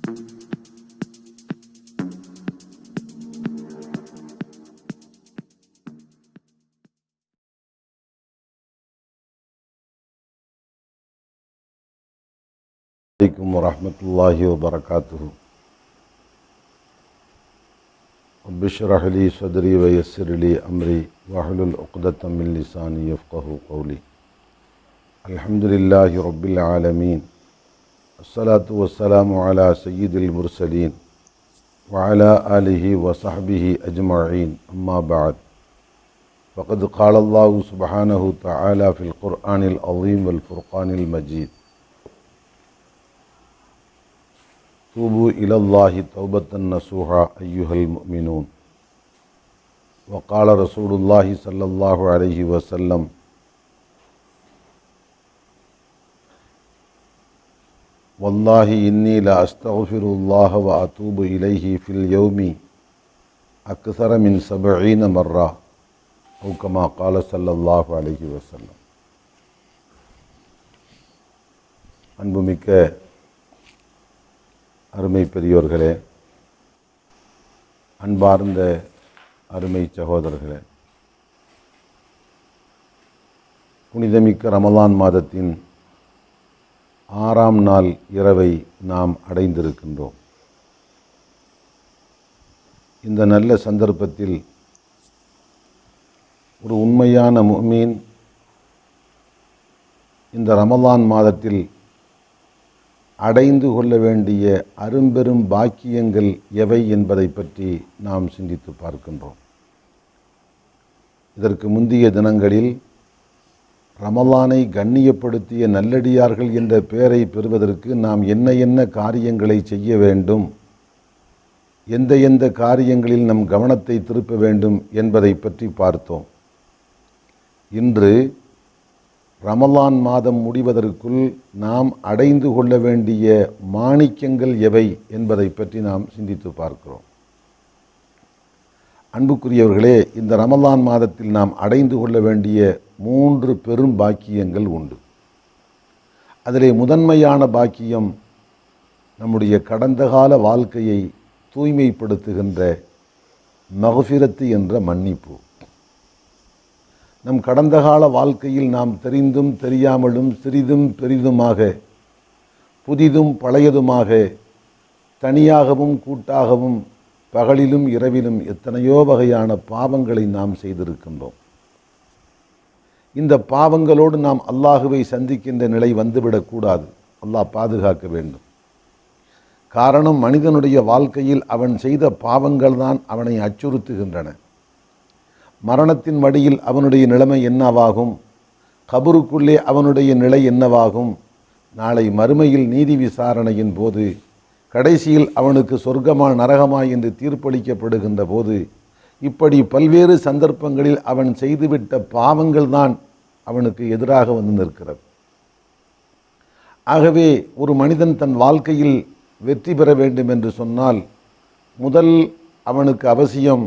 அலைக்கும் வரஹ்மத்துல்லாஹி வபரகாத்துஹு. ரப்பி ஷ்ரஹ் லி ஸத்ரி வ யஸ்ஸிர் லி அம்ரி வஹ்லுல் உக்தத்தம் மின் லிசானி யஃப்கஹு கௌலி. அல்ஹம்துலில்லாஹி ரப்பில் ஆலமீன். அஸ்ஸலாத்து வஸ்ஸலாமு அலா சய்யிதில் முர்ஸலீன் வ அலா ஆலிஹி வ ஸஹ்பிஹி அஜ்மஈன். அம்மா பஅத். ஃபகத் கால அல்லாஹு சுப்ஹானஹு தஆலா ஃபில் குர்ஆனில் அஸீம் வல் ஃபுர்கானில் மஜீத். தூபு இலல்லாஹி தௌபத்தன் நசூஹா ஐயுஹல் முஃமினூன். வகால ரசூலுல்லாஹி ஸல்லல்லாஹு அலைஹி வஸல்லம் வல்லாஹி இன்னி லா அஸ்தக்ஃபிருல்லாஹ வ அதூபு இலைஹி ஃபில் யௌமி அக்ஸர மின் 70 மர்ரா அவு கமா கால ஸல்லல்லாஹு அலைஹி வஸல்லம். அன்புமிக்க அருமை பெரியோர்களே, அன்பார்ந்த அருமை சகோதரர்களே, புனிதமிக்க ரமலான் மாதத்தின் 6ஆம் நாள் இரவை நாம் அடைந்திருக்கின்றோம். இந்த நல்ல சந்தர்ப்பத்தில் ஒரு உண்மையான முஃமின் இந்த ரமலான் மாதத்தில் அடைந்து கொள்ள வேண்டிய அரும்பெரும் பாக்கியங்கள் எவை என்பதை பற்றி நாம் சிந்தித்து பார்க்கின்றோம். இதற்கு முந்தைய தினங்களில் ரமலானை கண்ணியப்படுத்திய நல்லடியார்கள் என்ற பெயரை பெறுவதற்கு நாம் என்ன என்ன காரியங்களை செய்ய வேண்டும், எந்த காரியங்களில் நம் கவனத்தை திருப்ப வேண்டும் என்பதை பற்றி பார்த்தோம். இன்று ரமலான் மாதம் முடிவதற்குள் நாம் அடைந்து கொள்ள வேண்டிய மாணிக்கங்கள் எவை என்பதை பற்றி நாம் சிந்தித்து பார்க்கிறோம். அன்புக்குரியவர்களே, இந்த ரமலான் மாதத்தில் நாம் அடைந்து கொள்ள வேண்டிய 3 பெரும் பாக்கியங்கள் உண்டு. அதிலே முதன்மையான பாக்கியம் நம்முடைய கடந்த கால வாழ்க்கையை தூய்மைப்படுத்துகின்ற மஃபிரத்து என்ற மன்னிப்பு. நம் கடந்த கால வாழ்க்கையில் நாம் தெரிந்தும் தெரியாமலும் சிறிதும் பெரிதுமாக, புதிதும் பழையதுமாக, தனியாகவும் கூட்டாகவும், பகலிலும் இரவிலும் எத்தனையோ வகையான பாவங்களை நாம் செய்திருக்கின்றோம். இந்த பாவங்களோடு நாம் அல்லாஹுவை சந்திக்கின்ற நிலை வந்துவிடக்கூடாது. அல்லாஹ் பாதுகாக்க வேண்டும். காரணம், மனிதனுடைய வாழ்க்கையில் அவன் செய்த பாவங்கள் தான் அவனை அச்சுறுத்துகின்றன. மரணத்தின் வழியில் அவனுடைய நிலைமை என்னவாகும், கபருக்குள்ளே அவனுடைய நிலை என்னவாகும், நாளை மறுமையில் நீதி விசாரணையின் போது கடைசியில் அவனுக்கு சொர்க்கமா நரகமா என்று தீர்ப்பளிக்கப்படுகின்ற போது, இப்படி பல்வேறு சந்தர்ப்பங்களில் அவன் செய்துவிட்ட பாவங்கள் தான் அவனுக்கு எதிராக வந்து நிற்கிறது. ஆகவே ஒரு மனிதன் தன் வாழ்க்கையில் வெற்றி பெற வேண்டும் என்று சொன்னால், முதல் அவனுக்கு அவசியம்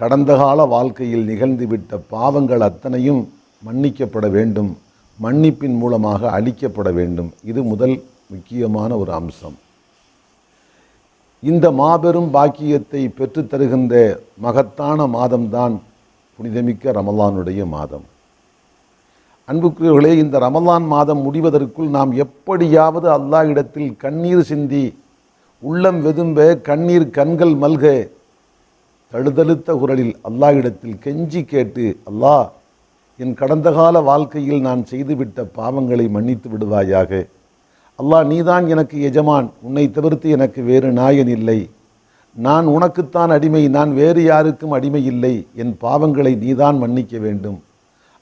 கடந்த கால வாழ்க்கையில் நிகழ்ந்துவிட்ட பாவங்கள் அத்தனையும் மன்னிக்கப்பட வேண்டும், மன்னிப்பின் மூலமாக அழிக்கப்பட வேண்டும். இது முதல் முக்கியமான ஒரு அம்சம். இந்த மாபெரும் பாக்கியத்தை பெற்றுத்தருகின்ற மகத்தான மாதம்தான் புனிதமிக்க ரமலானுடைய மாதம். அன்புக்குரியவர்களே, இந்த ரமலான் மாதம் முடிவதற்குள் நாம் எப்படியாவது அல்லாஹ்விடத்தில் கண்ணீர் சிந்தி, உள்ளம் வெதும்ப, கண்ணீர் கண்கள் மல்க, தழுதழுத்த குரலில் அல்லாஹ்விடத்தில் கெஞ்சி கேட்டு, அல்லாஹ், என் கடந்த கால வாழ்க்கையில் நான் செய்துவிட்ட பாவங்களை மன்னித்து விடுவாயாக. அல்லாஹ், நீதான் எனக்கு எஜமான், உன்னை தவிர்த்து எனக்கு வேறு நாயன் இல்லை, நான் உனக்குத்தான் அடிமை, நான் வேறு யாருக்கும் அடிமை இல்லை, என் பாவங்களை நீதான் மன்னிக்க வேண்டும்,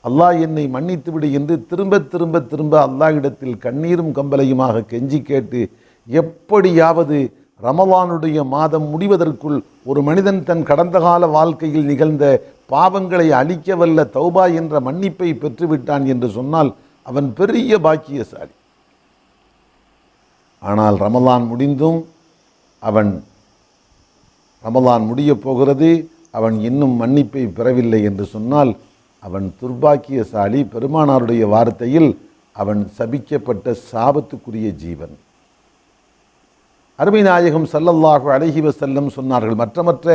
அல்லாஹ் என்னை மன்னித்து விடு என்று திரும்ப திரும்ப திரும்ப அல்லாஹ்விடத்தில் கண்ணீரும் கம்பலையுமாக கெஞ்சி கேட்டு, எப்படியாவது ரமலானுடைய மாதம் முடிவதற்குள் ஒரு மனிதன் தன் கடந்த கால வாழ்க்கையில் நிகழ்ந்த பாவங்களை அழிக்கவல்ல தௌபா என்ற மன்னிப்பை பெற்றுவிட்டான் என்று சொன்னால் அவன் பெரிய பாக்கியசாலி. ஆனால் ரமலான் முடிந்தும் ரமலான் முடிய போகிறது, அவன் இன்னும் மன்னிப்பை பெறவில்லை என்று சொன்னால் அவன் துர்பாக்கியசாலி. பெருமானாருடைய வார்த்தையில் அவன் சபிக்கப்பட்ட சாபத்துக்குரிய ஜீவன். அருமை நாயகம் ஸல்லல்லாஹு அலைஹி வஸல்லம் சொன்னார்கள், மற்ற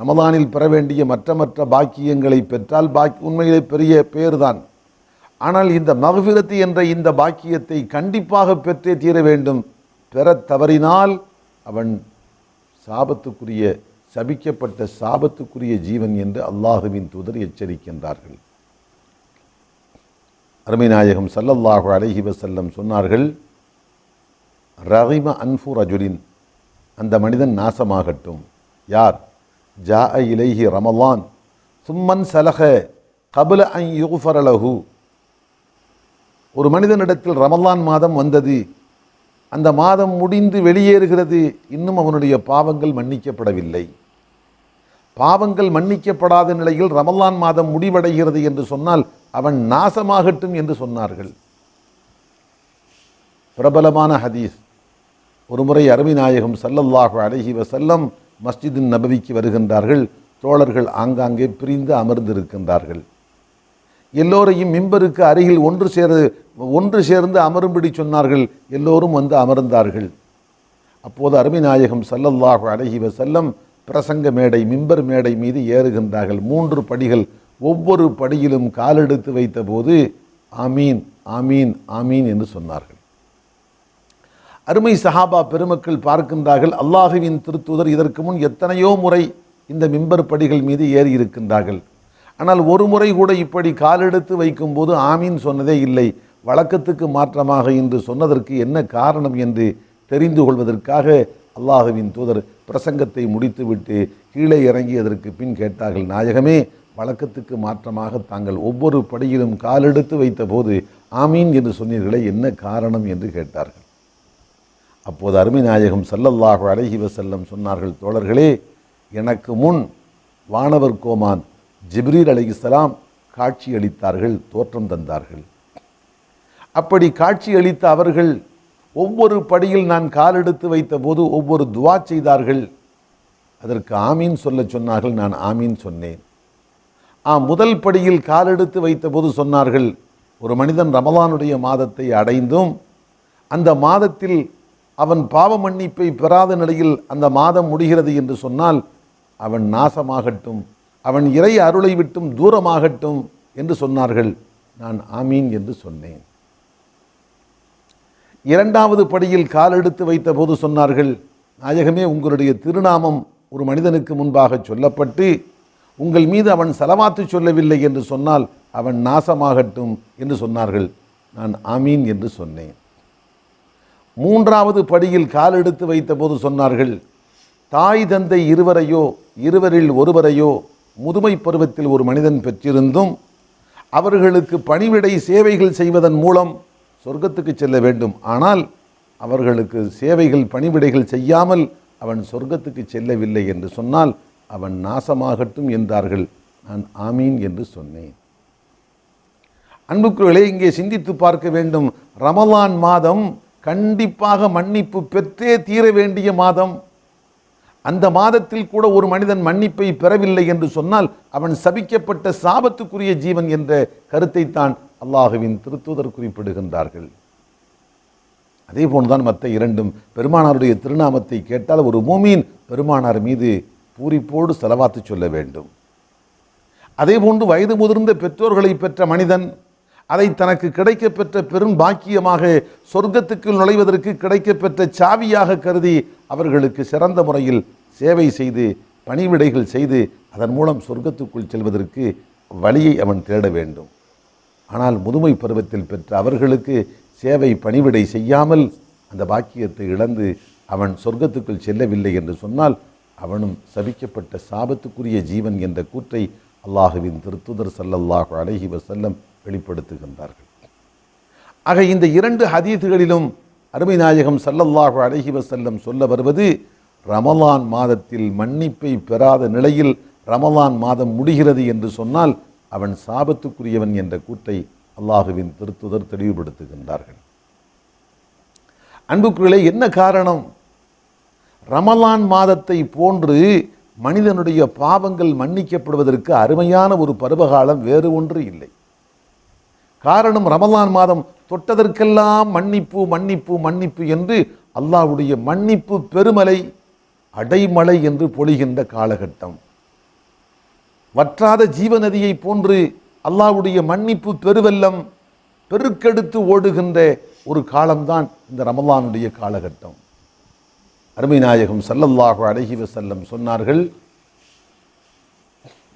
ரமலானில் பெற வேண்டிய மற்ற பாக்கியங்களை பெற்றால் உண்மையிலே பெரிய பேர்தான். ஆனால் இந்த மக்ஃபிரத் என்ற இந்த பாக்கியத்தை கண்டிப்பாக பெற்றே தீர வேண்டும். பெற தவறினால் அவன் சபிக்கப்பட்ட சாபத்துக்குரிய ஜீவன் என்று அல்லாஹுவின் தூதர் எச்சரிக்கின்றார்கள். அருமை நாயகம் ஸல்லல்லாஹு அலைஹி வஸல்லம் சொன்னார்கள், ரகிம அன்ஃபு ரஜுலின், அந்த மனிதன் நாசமாகட்டும். யார்? ஜாஅ இலைஹி ரமலான் சும்மன் சலஹ கபல அன் யுஃபர லஹு, ஒரு மனிதனிடத்தில் ரமலான் மாதம் வந்தது, அந்த மாதம் முடிந்து வெளியேறுகிறது, இன்னும் அவனுடைய பாவங்கள் மன்னிக்கப்படவில்லை. பாவங்கள் மன்னிக்கப்படாத நிலையில் ரமலான் மாதம் முடிவடைகிறது என்று சொன்னால் அவன் நாசமாகட்டும் என்று சொன்னார்கள். பிரபலமான ஹதீஸ். ஒருமுறை அருமை நாயகம் ஸல்லல்லாஹு அலைஹி வஸல்லம் மஸ்ஜிதின் நபவிக்கு வருகின்றார்கள். தோழர்கள் ஆங்காங்கே பிரிந்து அமர்ந்திருக்கின்றார்கள். எல்லோரையும் மிம்பருக்கு அருகில் ஒன்று சேர்ந்து அமரும்படி சொன்னார்கள். எல்லோரும் வந்து அமர்ந்தார்கள். அப்போது அருமை நாயகம் ஸல்லல்லாஹு அலைஹி வஸல்லம் பிரசங்க மேடை, மிம்பர் மேடை மீது ஏறுகின்றார்கள். 3 படிகள். ஒவ்வொரு படியிலும் காலெடுத்து வைத்த போது ஆமீன் ஆமீன் ஆமீன் என்று சொன்னார்கள். அருமை சஹாபா பெருமக்கள் பார்க்கின்றார்கள், அல்லாஹுவின் திருத்தூதர் இதற்கு முன் எத்தனையோ முறை இந்த மிம்பர் படிகள் மீது ஏறி இருக்கின்றார்கள். ஆனால் ஒரு முறை கூட இப்படி காலெடுத்து வைக்கும்போது ஆமீன் சொன்னதே இல்லை. வழக்கத்துக்கு மாற்றமாக இன்று சொன்னதற்கு என்ன காரணம் என்று தெரிந்து கொள்வதற்காக அல்லாஹுவின் தூதர் பிரசங்கத்தை முடித்துவிட்டு கீழே இறங்கியதற்கு பின் கேட்டார்கள், நாயகமே, வழக்கத்துக்கு மாற்றமாக தாங்கள் ஒவ்வொரு படியிலும் காலெடுத்து வைத்த போது ஆமீன் என்று சொன்னீர்களே, என்ன காரணம் என்று கேட்டார்கள். அப்போது அருமை நாயகம் ஸல்லல்லாஹு அலைஹி வஸல்லம் சொன்னார்கள், தோழர்களே, எனக்கு முன் வானவர் கோமான் ஜிப்ரீல் அலைஹிஸ்ஸலாம் காட்சி அளித்தார்கள், தோற்றம் தந்தார்கள். அப்படி காட்சி அளித்த அவர்கள் ஒவ்வொரு படியில் நான் காலெடுத்து வைத்த போது ஒவ்வொரு துவா செய்தார்கள். அதற்கு ஆமீன் சொல்ல சொன்னார்கள். நான் ஆமீன் சொன்னேன். முதல் படியில் காலெடுத்து வைத்த போது சொன்னார்கள், ஒரு மனிதன் ரமலானுடைய மாதத்தை அடைந்தும் அந்த மாதத்தில் அவன் பாவ மன்னிப்பை பெறாத நிலையில் அந்த மாதம் முடிகிறது என்று சொன்னால் அவன் நாசமாகட்டும், அவன் இறை அருளை விட்டும் தூரமாகட்டும் என்று சொன்னார்கள். நான் ஆமீன் என்று சொன்னேன். இரண்டாவது படியில் காலெடுத்து வைத்த போது சொன்னார்கள், நாயகமே, உங்களுடைய திருநாமம் ஒரு மனிதனுக்கு முன்பாக சொல்லப்பட்டு உங்கள் மீது அவன் ஸலவாத்து சொல்லவில்லை என்று சொன்னால் அவன் நாசமாகட்டும் என்று சொன்னார்கள். நான் ஆமீன் என்று சொன்னேன். மூன்றாவது படியில் காலெடுத்து வைத்த போது சொன்னார்கள், தாய் தந்தை இருவரில் ஒருவரையோ முதுமை பருவத்தில் ஒரு மனிதன் பெற்றிருந்தும் அவர்களுக்கு பணிவிடை சேவைகள் செய்வதன் மூலம் சொர்க்கத்துக்கு செல்ல வேண்டும், ஆனால் அவர்களுக்கு சேவைகள் பணிவிடைகள் செய்யாமல் அவன் சொர்க்கத்துக்கு செல்லவில்லை என்று சொன்னால் அவன் நாசமாகட்டும் என்றார்கள். நான் ஆமீன் என்று சொன்னேன். அன்புக்குரியவர்களே, இங்கே சிந்தித்து பார்க்க வேண்டும். ரமலான் மாதம் கண்டிப்பாக மன்னிப்பு பெற்றே தீர வேண்டிய மாதம். அந்த மாதத்தில் கூட ஒரு மனிதன் மன்னிப்பை பெறவில்லை என்று சொன்னால் அவன் சபிக்கப்பட்ட சாபத்துக்குரிய ஜீவன் என்ற கருத்தை தான் அல்லாஹுவின் திருத்தூதர் குறிப்பிடுகின்றார்கள். அதே போன்றுதான் மற்ற இரண்டும். பெருமானாருடைய திருநாமத்தை கேட்டால் ஒரு மூமீன் பெருமானார் மீது பூரிப்போடு ஸலவாத்து சொல்ல வேண்டும். அதே போன்று வயது முதிர்ந்த பெற்றோர்களை பெற்ற மனிதன் அதை தனக்கு கிடைக்கப்பெற்ற பெரும் பாக்கியமாக சொர்க்கத்துக்கு நுழைவதற்கு கிடைக்கப்பெற்ற சாவியாக கருதி அவர்களுக்கு சிறந்த முறையில் சேவை செய்து பணிவிடைகள் செய்து அதன் மூலம் சொர்க்கத்துக்குள் செல்வதற்கு வழியை அவன் தேட வேண்டும். ஆனால் முதுமை பருவத்தில் பெற்ற அவர்களுக்கு சேவை பணிவிடை செய்யாமல் அந்த பாக்கியத்தை இழந்து அவன் சொர்க்கத்துக்குள் செல்லவில்லை என்று சொன்னால் அவனும் சபிக்கப்பட்ட சாபத்துக்குரிய ஜீவன் என்ற கூற்றை அல்லாஹுவின் திருத்தூதர் ஸல்லல்லாஹு அலைஹி வஸல்லம் வெளிப்படுத்துகின்றார்கள். ஆக இந்த 2 ஹதீதுகளிலும் அருமை நாயகம் ஸல்லல்லாஹு அலைஹி வஸல்லம் சொல்ல வருவது, ரமலான் மாதத்தில் மன்னிப்பை பெறாத நிலையில் ரமலான் மாதம் முடிகிறது என்று சொன்னால் அவன் சாபத்துக்குரியவன் என்ற கூற்றை அல்லாஹுவின் திருத்தூதர் தெளிவுபடுத்துகின்றார்கள். அன்புக்குள்ளே என்ன காரணம்? ரமலான் மாதத்தை போன்று மனிதனுடைய பாவங்கள் மன்னிக்கப்படுவதற்கு அருமையான ஒரு பருவகாலம் வேறு ஒன்று இல்லை. காரணம், ரமலான் மாதம் தொட்டதற்கெல்லாம் மன்னிப்பு மன்னிப்பு மன்னிப்பு என்று அல்லாஹ்வுடைய மன்னிப்பு பெருமலை அடைமழை என்று பொழிகின்ற காலகட்டம். வற்றாத ஜீவநதியை போன்று அல்லாஹ்வுடைய மன்னிப்பு பெருவெல்லம் பெருக்கெடுத்து ஓடுகின்ற ஒரு காலம்தான் இந்த ரமலானுடைய காலகட்டம். அருமை நாயகம் ஸல்லல்லாஹு அலைஹி வஸல்லம் சொன்னார்கள்,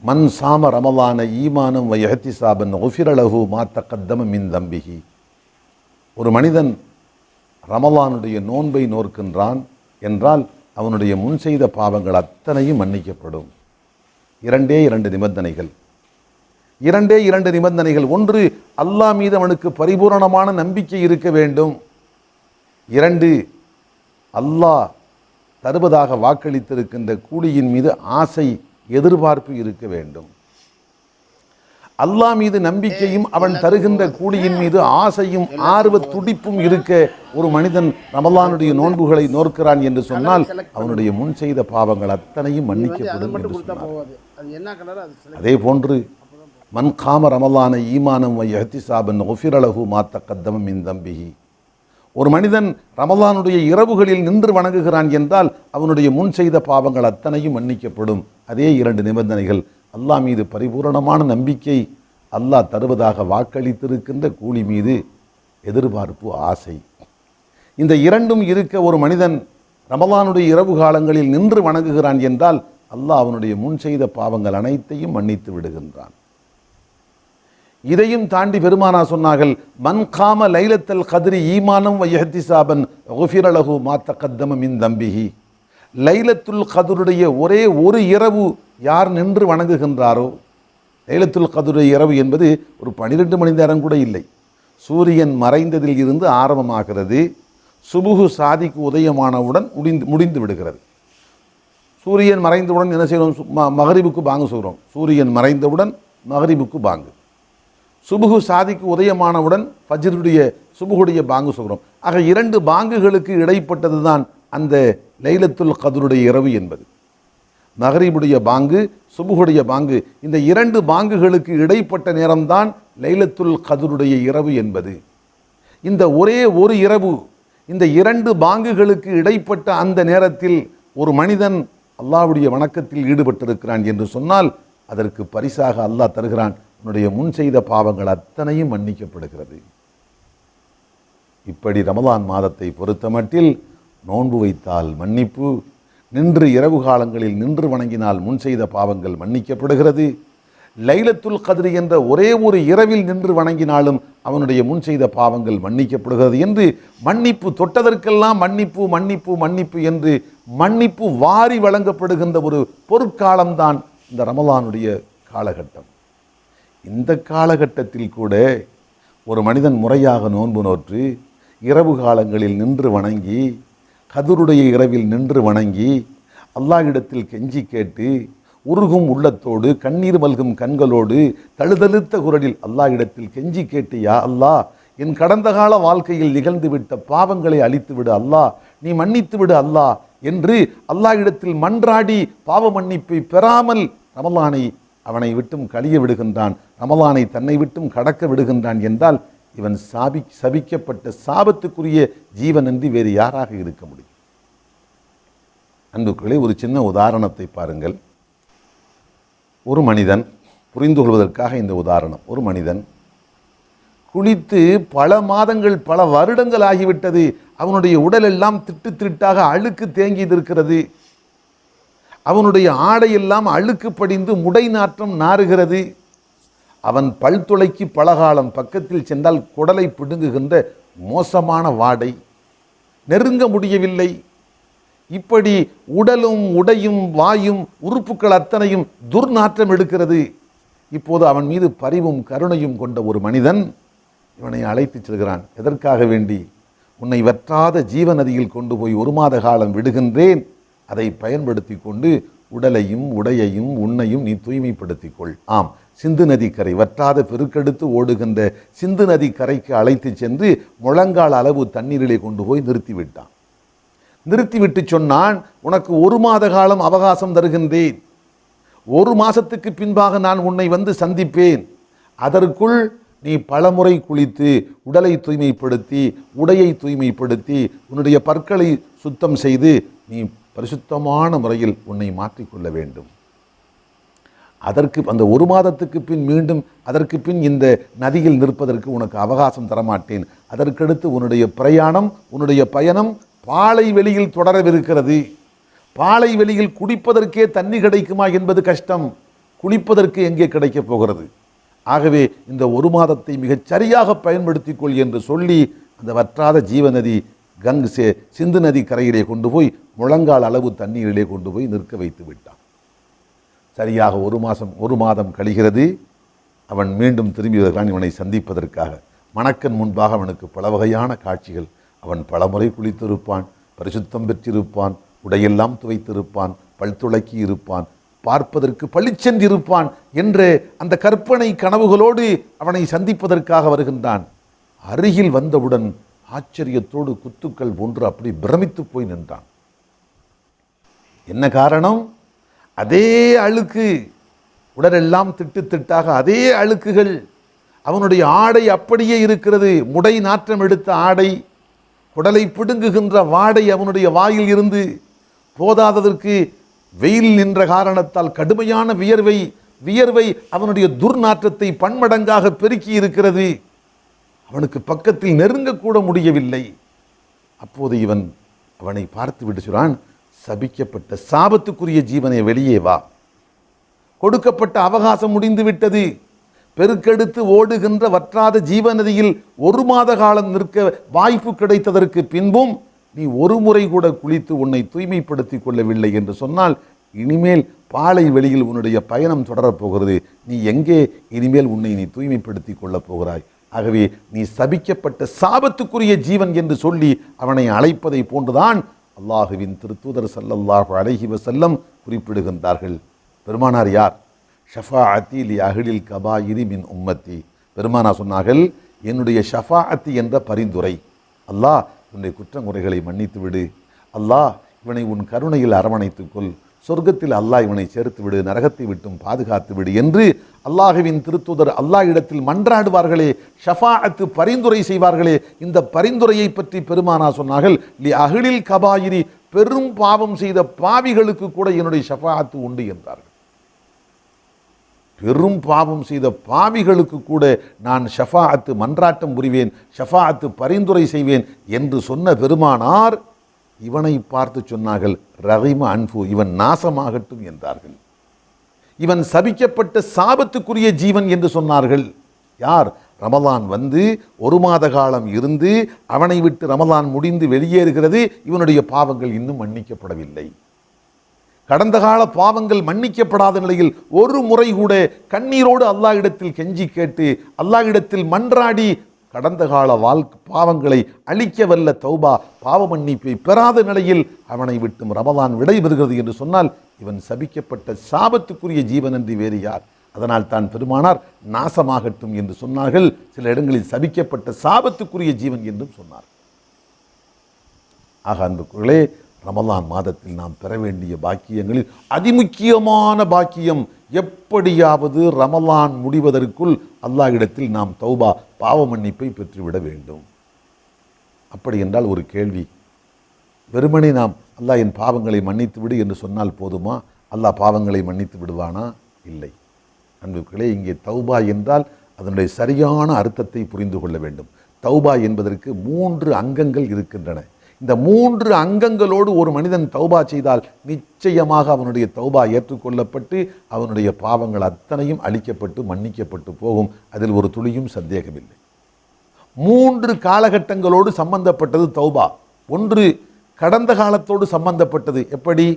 மன் சாம ரமலான ஈமானம் வ இஹ்திசாபன் குஃபிர லஹு மா தகத்தம மின் தம்பிஹி. ஒரு மனிதன் ரமலானுடைய நோன்பை நோர்க்கின்றான் என்றால் அவனுடைய முன் செய்த பாவங்கள் அத்தனையும் மன்னிக்கப்படும். இரண்டே இரண்டு நிபந்தனைகள். ஒன்று, அல்லாஹ் மீது அவனுக்கு பரிபூரணமான நம்பிக்கை இருக்க வேண்டும். இரண்டு, அல்லாஹ் தருவதாக வாக்களித்திருக்கின்ற கூலியின் மீது ஆசை எதிர்பார்ப்பு இருக்க வேண்டும். அல்லாஹ் மீது நம்பிக்கையும் அவன் தருகின்ற கூலியின் மீது ஆசையும் ஆர்வ துடிப்பும் இருக்க ஒரு மனிதன் ரமலானுடைய நோன்புகளை நோக்கிறான் என்று சொன்னால் அவனுடைய முன் செய்த பாவங்கள் அத்தனையும் மன்னிக்கப்படும் என்று சொன்னார். அதே போன்று மன் காம ரமலான ஈமானம் வ இஹ்திசாபன் குஃபிர லஹு மா தகத்தம மின் தம்பிஹி. ஒரு மனிதன் ரமலானுடைய இரவுகளில் நின்று வணங்குகிறான் என்றால் அவனுடைய முன் செய்த பாவங்கள் அத்தனையும் மன்னிக்கப்படும். அதே இரண்டு நிபந்தனைகள், அல்லாஹ் மீது பரிபூரணமான நம்பிக்கை, அல்லாஹ் தருவதாக வாக்களித்திருக்கின்ற கூலி மீது எதிர்பார்ப்பு ஆசை. இந்த இரண்டும் இருக்க ஒரு மனிதன் ரமலானுடைய இரவு காலங்களில் நின்று வணங்குகிறான் என்றால் அல்லாஹ் அவனுடைய முன் செய்த பாவங்கள் அனைத்தையும் மன்னித்து விடுகின்றான். இதையும் தாண்டி பெருமானா சொன்னார்கள், மன் காம லைலத்தல் கத்ரி ஈமானம் வ இஹ்திசாபன் குஃபிர லஹு மா தகத்தம மின் தம்பிஹி. லைலத்துல் கத்ருடைய ஒரே ஒரு இரவு யார் நின்று வணங்குகின்றாரோ, லைலத்துல் கத்ருடைய இரவு என்பது ஒரு 12 மணி நேரம் கூட இல்லை. சூரியன் மறைந்ததில் இருந்து ஆரம்பமாகிறது, சுபுகு சாதிக்கு உதயமானவுடன் முடிந்து விடுகிறது. சூரியன் மறைந்தவுடன் என்ன செய்கிறோம்? மகரிபுக்கு பாங்கு சொல்கிறோம். சூரியன் மறைந்தவுடன் மகரிபுக்கு பாங்கு. சுபுகு சாதிக்கு உதயமானவுடன் ஃபஜ்ருடைய சுபுகுடைய பாங்கு சொல்கிறோம். ஆக 2 பாங்குகளுக்கு இடைப்பட்டது தான் அந்த லைலத்துல் கத்ருடைய இரவு என்பது. மகரிபுடைய பாங்கு, சுபுகுடைய பாங்கு, இந்த 2 பாங்குகளுக்கு இடைப்பட்ட நேரம்தான் லைலத்துல் கத்ருடைய இரவு என்பது. இந்த ஒரே ஒரு இரவு, இந்த 2 பாங்குகளுக்கு இடைப்பட்ட அந்த நேரத்தில் ஒரு மனிதன் அல்லாஹ்வுடைய வணக்கத்தில் ஈடுபட்டிருக்கிறான் என்று சொன்னால் அதற்கு பரிசாக அல்லாஹ் தருகிறான், உன்னுடைய முன் செய்த பாவங்கள் அத்தனையும் மன்னிக்கப்படுகிறது. இப்படி ரமலான் மாதத்தை பொறுத்தமட்டில் நோன்பு வைத்தால் மன்னிப்பு, நின்று இரவு காலங்களில் நின்று வணங்கினால் முன் செய்த பாவங்கள் மன்னிக்கப்படுகிறது. லைலத்துல் கத்ர் என்ற ஒரே ஒரு இரவில் நின்று வணங்கினாலும் அவனுடைய முன் செய்த பாவங்கள் மன்னிக்கப்படுகிறது என்று மன்னிப்பு தொட்டதற்கெல்லாம் மன்னிப்பு மன்னிப்பு மன்னிப்பு என்று மன்னிப்பு வாரி வழங்கப்படுகின்ற ஒரு பொற்காலம்தான் இந்த ரமலானுடைய காலகட்டம். இந்த காலகட்டத்தில் கூட ஒரு மனிதன் முறையாக நோன்பு நோற்று இரவு காலங்களில் நின்று வணங்கி, கதுருடைய இரவில் நின்று வணங்கி, அல்லாஹ்விடத்தில் கெஞ்சி கேட்டு, உருகும் உள்ளத்தோடு கண்ணீர் மல்கும் கண்களோடு தழுதழுத்த குரலில் அல்லாஹ்விடத்தில் கெஞ்சி கேட்டு, யா அல்லாஹ், என் கடந்த கால வாழ்க்கையில் நிகழ்ந்துவிட்ட பாவங்களை அழித்து விடு அல்லாஹ், நீ மன்னித்து விடு அல்லாஹ் என்று அல்லாஹ்விடத்தில் மன்றாடி பாவ மன்னிப்பை பெறாமல் ரமலானை அவனை விட்டும் கழிய விடுகின்றான், ரமலானை தன்னை விட்டும் கடக்க விடுகின்றான் என்றால் இவன் சபிக்கப்பட்ட சாபத்துக்குரிய ஜீவன் என்று வேறு யாராக இருக்க முடியும்? அன்புக்களே, ஒரு சின்ன உதாரணத்தை பாருங்கள். ஒரு மனிதன், புரிந்து கொள்வதற்காக இந்த உதாரணம், ஒரு மனிதன் குளித்து பல மாதங்கள் பல வருடங்கள் ஆகிவிட்டது, அவனுடைய உடல் எல்லாம் திட்டு திட்டாக அழுக்கு தேங்கி இருக்கிறது, அவனுடைய ஆடையெல்லாம் அழுக்கு படிந்து முடை நாற்றம் நாறுகிறது, அவன் பல் துளைக்கு பலகாலம் பக்கத்தில் சென்றால் குடலை பிடுங்குகின்ற மோசமான வாடை, நெருங்க முடியவில்லை. இப்படி உடலும் உடையும் வாயும் உறுப்புகள் அத்தனையும் துர்நாற்றம் எடுக்கிறது. இப்போது அவன் மீது பரிவும் கருணையும் கொண்ட ஒரு மனிதன் இவனை அழைத்து செல்கிறான். எதற்காக வேண்டி? உன்னை வற்றாத ஜீவநதியில் கொண்டு போய் 1 மாத காலம் விடுகின்றேன், அதை பயன்படுத்தி கொண்டு உடலையும் உடையையும் உன்னையும் நீ தூய்மைப்படுத்திக் கொள். ஆம், சிந்து நதி கரை, வற்றாத பெருக்கெடுத்து ஓடுகின்ற சிந்து நதி கரைக்கு அழைத்து சென்று முழங்கால் அளவு தண்ணீரிலே கொண்டு போய் நிறுத்திவிட்டான். நிறுத்திவிட்டு சொன்னான், உனக்கு 1 மாத காலம் அவகாசம் தருகின்றேன், 1 மாதத்துக்கு பின்பாக நான் உன்னை வந்து சந்திப்பேன், அதற்குள் நீ பலமுறை குளித்து உடலை தூய்மைப்படுத்தி உடையை தூய்மைப்படுத்தி உன்னுடைய பற்களை சுத்தம் செய்து நீ பரிசுத்தமான முறையில் உன்னை மாற்றிக்கொள்ள வேண்டும். அதற்கு அந்த ஒரு மாதத்துக்கு பின் மீண்டும் அதற்கு பின் இந்த நதியில் நிற்பதற்கு உனக்கு அவகாசம் தரமாட்டேன். அதற்கடுத்து உன்னுடைய பிரயாணம் உன்னுடைய பயணம் பாலை வெளியில் தொடரவிருக்கிறது. பாலை வெளியில் குடிப்பதற்கே தண்ணி கிடைக்குமா என்பது கஷ்டம், குளிப்பதற்கு எங்கே கிடைக்கப் போகிறது? ஆகவே இந்த ஒரு மாதத்தை மிகச் சரியாக பயன்படுத்திக் கொள் என்று சொல்லி அந்த வற்றாத ஜீவநதி சிந்து நதி கரையிலே கொண்டு போய் முழங்கால் அளவு தண்ணீரிலே கொண்டு போய் நிற்க வைத்து விட்டான். சரியாக ஒரு மாதம் கழிகிறது. அவன் மீண்டும் திரும்பி வருகிறான் இவனை சந்திப்பதற்காக. மணக்கன் முன்பாக அவனுக்கு பல வகையான காட்சிகள். அவன் பலமுறை குளித்திருப்பான், பரிசுத்தம் பெற்றிருப்பான், உடையெல்லாம் துவைத்திருப்பான், பல் துளக்கி இருப்பான், பார்ப்பதற்கு பளிச்சென்றிருப்பான் என்ற அந்த கற்பனை கனவுகளோடு அவனை சந்திப்பதற்காக வருகின்றான். அருகில் வந்தவுடன் ஆச்சரியத்தோடு குத்துக்கள் போன்று அப்படி பிரமித்து போய் நின்றான். என்ன காரணம்? அதே அழுக்கு, உடலெல்லாம் திட்டு திட்டாக அதே அழுக்குகள். அவனுடைய ஆடை அப்படியே இருக்கிறது, முடை நாற்றம் எடுத்த ஆடை, குடலை பிடுங்குகின்ற வாடை அவனுடைய வாயில் இருந்து. போதாததற்கு வெயில் நின்ற காரணத்தால் கடுமையான வியர்வை அவனுடைய துர்நாற்றத்தை பன்மடங்காக பெருக்கி இருக்கிறது. அவனுக்கு பக்கத்தில் நெருங்கக்கூட முடியவில்லை. அப்போது இவன் அவனை பார்த்து விட்டு சொல்றான், சபிக்கப்பட்ட சாபத்துக்குரிய ஜீவனை வெளியே வா, கொடுக்கப்பட்ட அவகாசம் முடிந்து விட்டது. பெருக்கெடுத்து ஓடுகின்ற வற்றாத ஜீவநதியில் ஒரு மாத காலம் நிற்க வாய்ப்பு கிடைத்ததற்கு பின்பும் நீ ஒரு முறை கூட குளித்து உன்னை தூய்மைப்படுத்தி கொள்ளவில்லை என்று சொன்னால் இனிமேல் பாலை வெளியில் உன்னுடைய பயணம் தொடரப் போகிறது. நீ எங்கே இனிமேல் உன்னை நீ தூய்மைப்படுத்தி கொள்ளப் போகிறாய்? ஆகவே நீ சபிக்கப்பட்ட சாபத்துக்குரிய ஜீவன் என்று சொல்லி அவனை அழைப்பதை போன்றுதான் அல்லாஹுவின் திருத்தூதர் ஸல்லல்லாஹு அலைஹி வஸல்லம் குறிப்பிடுகின்றார்கள். பெருமானார் யார்? ஷஃபாஅத்தி லி அஹ்லில் கபாயிரி மின் உம்மத்தி. பெருமானா சொன்னார்கள், என்னுடைய ஷஃபாஅத்தி என்ற பரிந்துரை, அல்லாஹ் இவனுடைய குற்றங்குறைகளை மன்னித்து விடு, அல்லாஹ் இவனை உன் கருணையில் அரவணைத்துக்கொள், சொர்க்கத்தில் அல்லாஹ் இவனை சேர்த்து விடு, நரகத்தை விட்டும் பாதுகாத்து விடு என்று அல்லாஹுவின் திருத்தூதர் அல்லாஹ் இடத்தில் மன்றாடுவார்களே, ஷஃபாஅத்து பரிந்துரை செய்வார்களே. இந்த பரிந்துரையை பற்றி பெருமானா சொன்னார்கள், லி அஹ்லில் கபாயிரி, பெரும் பாவம் செய்த பாவிகளுக்கு கூட என்னுடைய ஷஃபாஅத்து உண்டு என்றார்கள். பெரும் பாவம் செய்த பாவிகளுக்கு கூட நான் ஷஃபாஅத்து மன்றாட்டம் புரிவேன், ஷஃபாஅத்து பரிந்துரை செய்வேன் என்று சொன்ன பெருமானார் இவனை பார்த்து சொன்னார்கள், ரஹிம அன்ஃபு, இவன் நாசமாகட்டும் என்றார்கள். இவன் சபிக்கப்பட்ட சாபத்துக்குரிய ஜீவன் என்று சொன்னார்கள். யார்? ரமலான் வந்து ஒரு மாத காலம் இருந்து அவனை விட்டு ரமலான் முடிந்து வெளியேறுகிறது, இவனுடைய பாவங்கள் இன்னும் மன்னிக்கப்படவில்லை. கடந்த கால பாவங்கள் மன்னிக்கப்படாத நிலையில் ஒரு முறை கூட கண்ணீரோடு அல்லாஹ் இடத்தில் கெஞ்சி கேட்டு அல்லாஹ் இடத்தில் மன்றாடி கடந்த கால பாவங்களை அழிக்க வல்ல தௌபா பாவ மன்னிப்பை பெறாத நிலையில் அவனை விட்டும் ரமலான் விடைபெறுகிறது என்று சொன்னால் இவன் சபிக்கப்பட்ட சாபத்துக்குரிய ஜீவன் என்று வேறு யார்? அதனால் தான் பெருமானார் நாசமாகட்டும் என்று சொன்னார்கள். சில இடங்களில் சபிக்கப்பட்ட சாபத்துக்குரிய ஜீவன் என்றும் சொன்னார். ஆக அன்புக்குள்ளே, ரமலான் மாதத்தில் நாம் பெற வேண்டிய பாக்கியங்களில் அதிமுக்கியமான பாக்கியம், எப்படியாவது ரமலான் முடிவதற்குள் அல்லாஹ் இடத்தில் நாம் தௌபா பாவ மன்னிப்பை பெற்றுவிட வேண்டும். அப்படி என்றால் ஒரு கேள்வி, வெறுமனே நாம் அல்லாஹ் என் பாவங்களை மன்னித்து விடு என்று சொன்னால் போதுமா? அல்லாஹ் பாவங்களை மன்னித்து விடுவானா? இல்லை. அன்புகளே, இங்கே தௌபா என்றால் அதனுடைய சரியான அர்த்தத்தை புரிந்து கொள்ள வேண்டும். தௌபா என்பதற்கு 3 அங்கங்கள் இருக்கின்றன. இந்த 3 அங்கங்களோடு ஒரு மனிதன் தௌபா செய்தால் நிச்சயமாக அவனுடைய தௌபா ஏற்றுக்கொள்ளப்பட்டு அவனுடைய பாவங்கள் அத்தனையும் அழிக்கப்பட்டு மன்னிக்கப்பட்டு போகும். அதில் ஒரு துளியும் சந்தேகமில்லை. 3 காலகட்டங்களோடு சம்பந்தப்பட்டது தௌபா. ஒன்று கடந்த காலத்தோடு சம்பந்தப்பட்டது. எப்படி?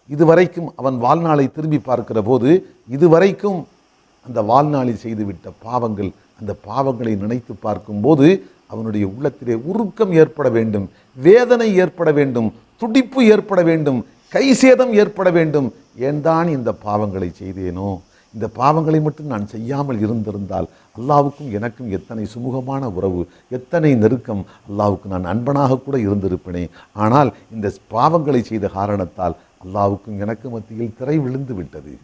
இதுவரைக்கும் அவன் வாழ்நாளை திரும்பி பார்க்கிற போது இதுவரைக்கும் அந்த வாழ்நாளில் செய்துவிட்ட பாவங்கள், அந்த பாவங்களை நினைத்து பார்க்கும்போது அவனுடைய உள்ளத்திலே உருக்கம் ஏற்பட வேண்டும், வேதனை ஏற்பட வேண்டும், துடிப்பு ஏற்பட வேண்டும், கைசேதம் ஏற்பட வேண்டும். ஏன்தான் இந்த பாவங்களை செய்தேனோ, இந்த பாவங்களை மட்டும் நான் செய்யாமல் இருந்திருந்தால் அல்லாவுக்கும் எனக்கும் எத்தனை சுமூகமான உறவு, எத்தனை நெருக்கம், அல்லாவுக்கு நான் அன்பனாக கூட இருந்திருப்பேனே. ஆனால் இந்த பாவங்களை செய்த காரணத்தால் அல்லாவுக்கும் எனக்கு மத்தியில் திரை விழுந்து விட்டது.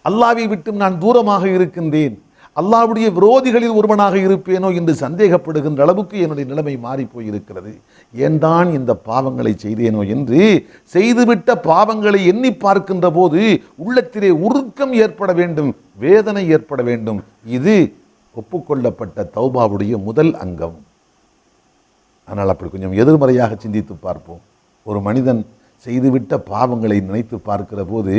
அல்லாவை விட்டும் நான் தூரமாக இருக்கின்றேன். அல்லாஹ்வுடைய விரோதிகளில் ஒருவனாக இருப்பேனோ என்று சந்தேகப்படுகின்ற அளவுக்கு என்னுடைய நிலைமை மாறி போயிருக்கிறது. ஏன்தான் இந்த பாவங்களை செய்தேனோ என்று செய்துவிட்ட பாவங்களை எண்ணி பார்க்கின்ற போது உள்ளத்திலே உருக்கம் ஏற்பட வேண்டும், வேதனை ஏற்பட வேண்டும். இது ஒப்புக்கொள்ளப்பட்ட தௌபாவுடைய முதல் அங்கம். ஆனால் அப்படி கொஞ்சம் எதிர்மறையாக சிந்தித்து பார்ப்போம். ஒரு மனிதன் செய்துவிட்ட பாவங்களை நினைத்து பார்க்கிற போது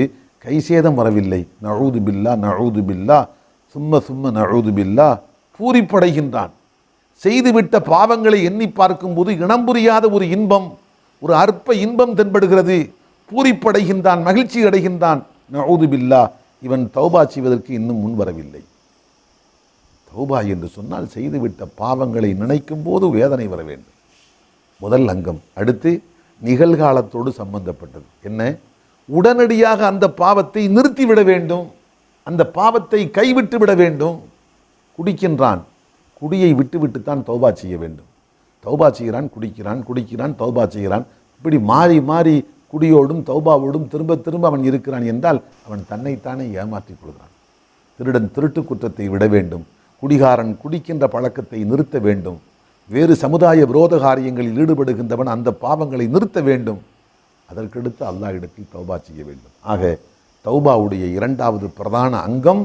கைசேதம் வரவில்லை, நஊது பில்லா நஊது பில்லா சும்ம நஊது பில்லா, பூரிப்படைகின்றான். செய்துவிட்ட பாவங்களை எண்ணி பார்க்கும்போது இனம் புரியாத ஒரு இன்பம், ஒரு அற்ப இன்பம் தென்படுகிறது. பூரிப்படைகின்றான், மகிழ்ச்சி அடைகின்றான். நஊது பில்லா, இவன் தௌபா செய்வதற்கு இன்னும் முன் வரவில்லை. தௌபா என்று சொன்னால் செய்துவிட்ட பாவங்களை நினைக்கும் போது வேதனை வர வேண்டும், முதல் அங்கம். அடுத்து நிகழ்காலத்தோடு சம்பந்தப்பட்டது. என்ன? உடனடியாக அந்த பாவத்தை நிறுத்திவிட வேண்டும், அந்த பாவத்தை கைவிட்டு விட வேண்டும். குடிக்கின்றான், குடியை விட்டுவிட்டுத்தான் தௌபா செய்ய வேண்டும். தௌபா செய்கிறான், குடிக்கிறான், தௌபா செய்கிறான். இப்படி மாறி மாறி குடியோடும் தௌபாவோடும் திரும்ப திரும்ப அவன் இருக்கிறான் என்றால் அவன் தன்னைத்தானே ஏமாற்றிக் கொள்கிறான். திருடன் திருட்டு குற்றத்தை விட வேண்டும், குடிகாரன் குடிக்கின்ற பழக்கத்தை நிறுத்த வேண்டும், வேறு சமுதாய விரோத காரியங்களில் ஈடுபடுகின்றவன் அந்த பாவங்களை நிறுத்த வேண்டும். அதற்கடுத்து அல்லாஹ் இடத்தில் தௌபா செய்ய வேண்டும். ஆக தௌபாவுடைய இரண்டாவது பிரதான அங்கம்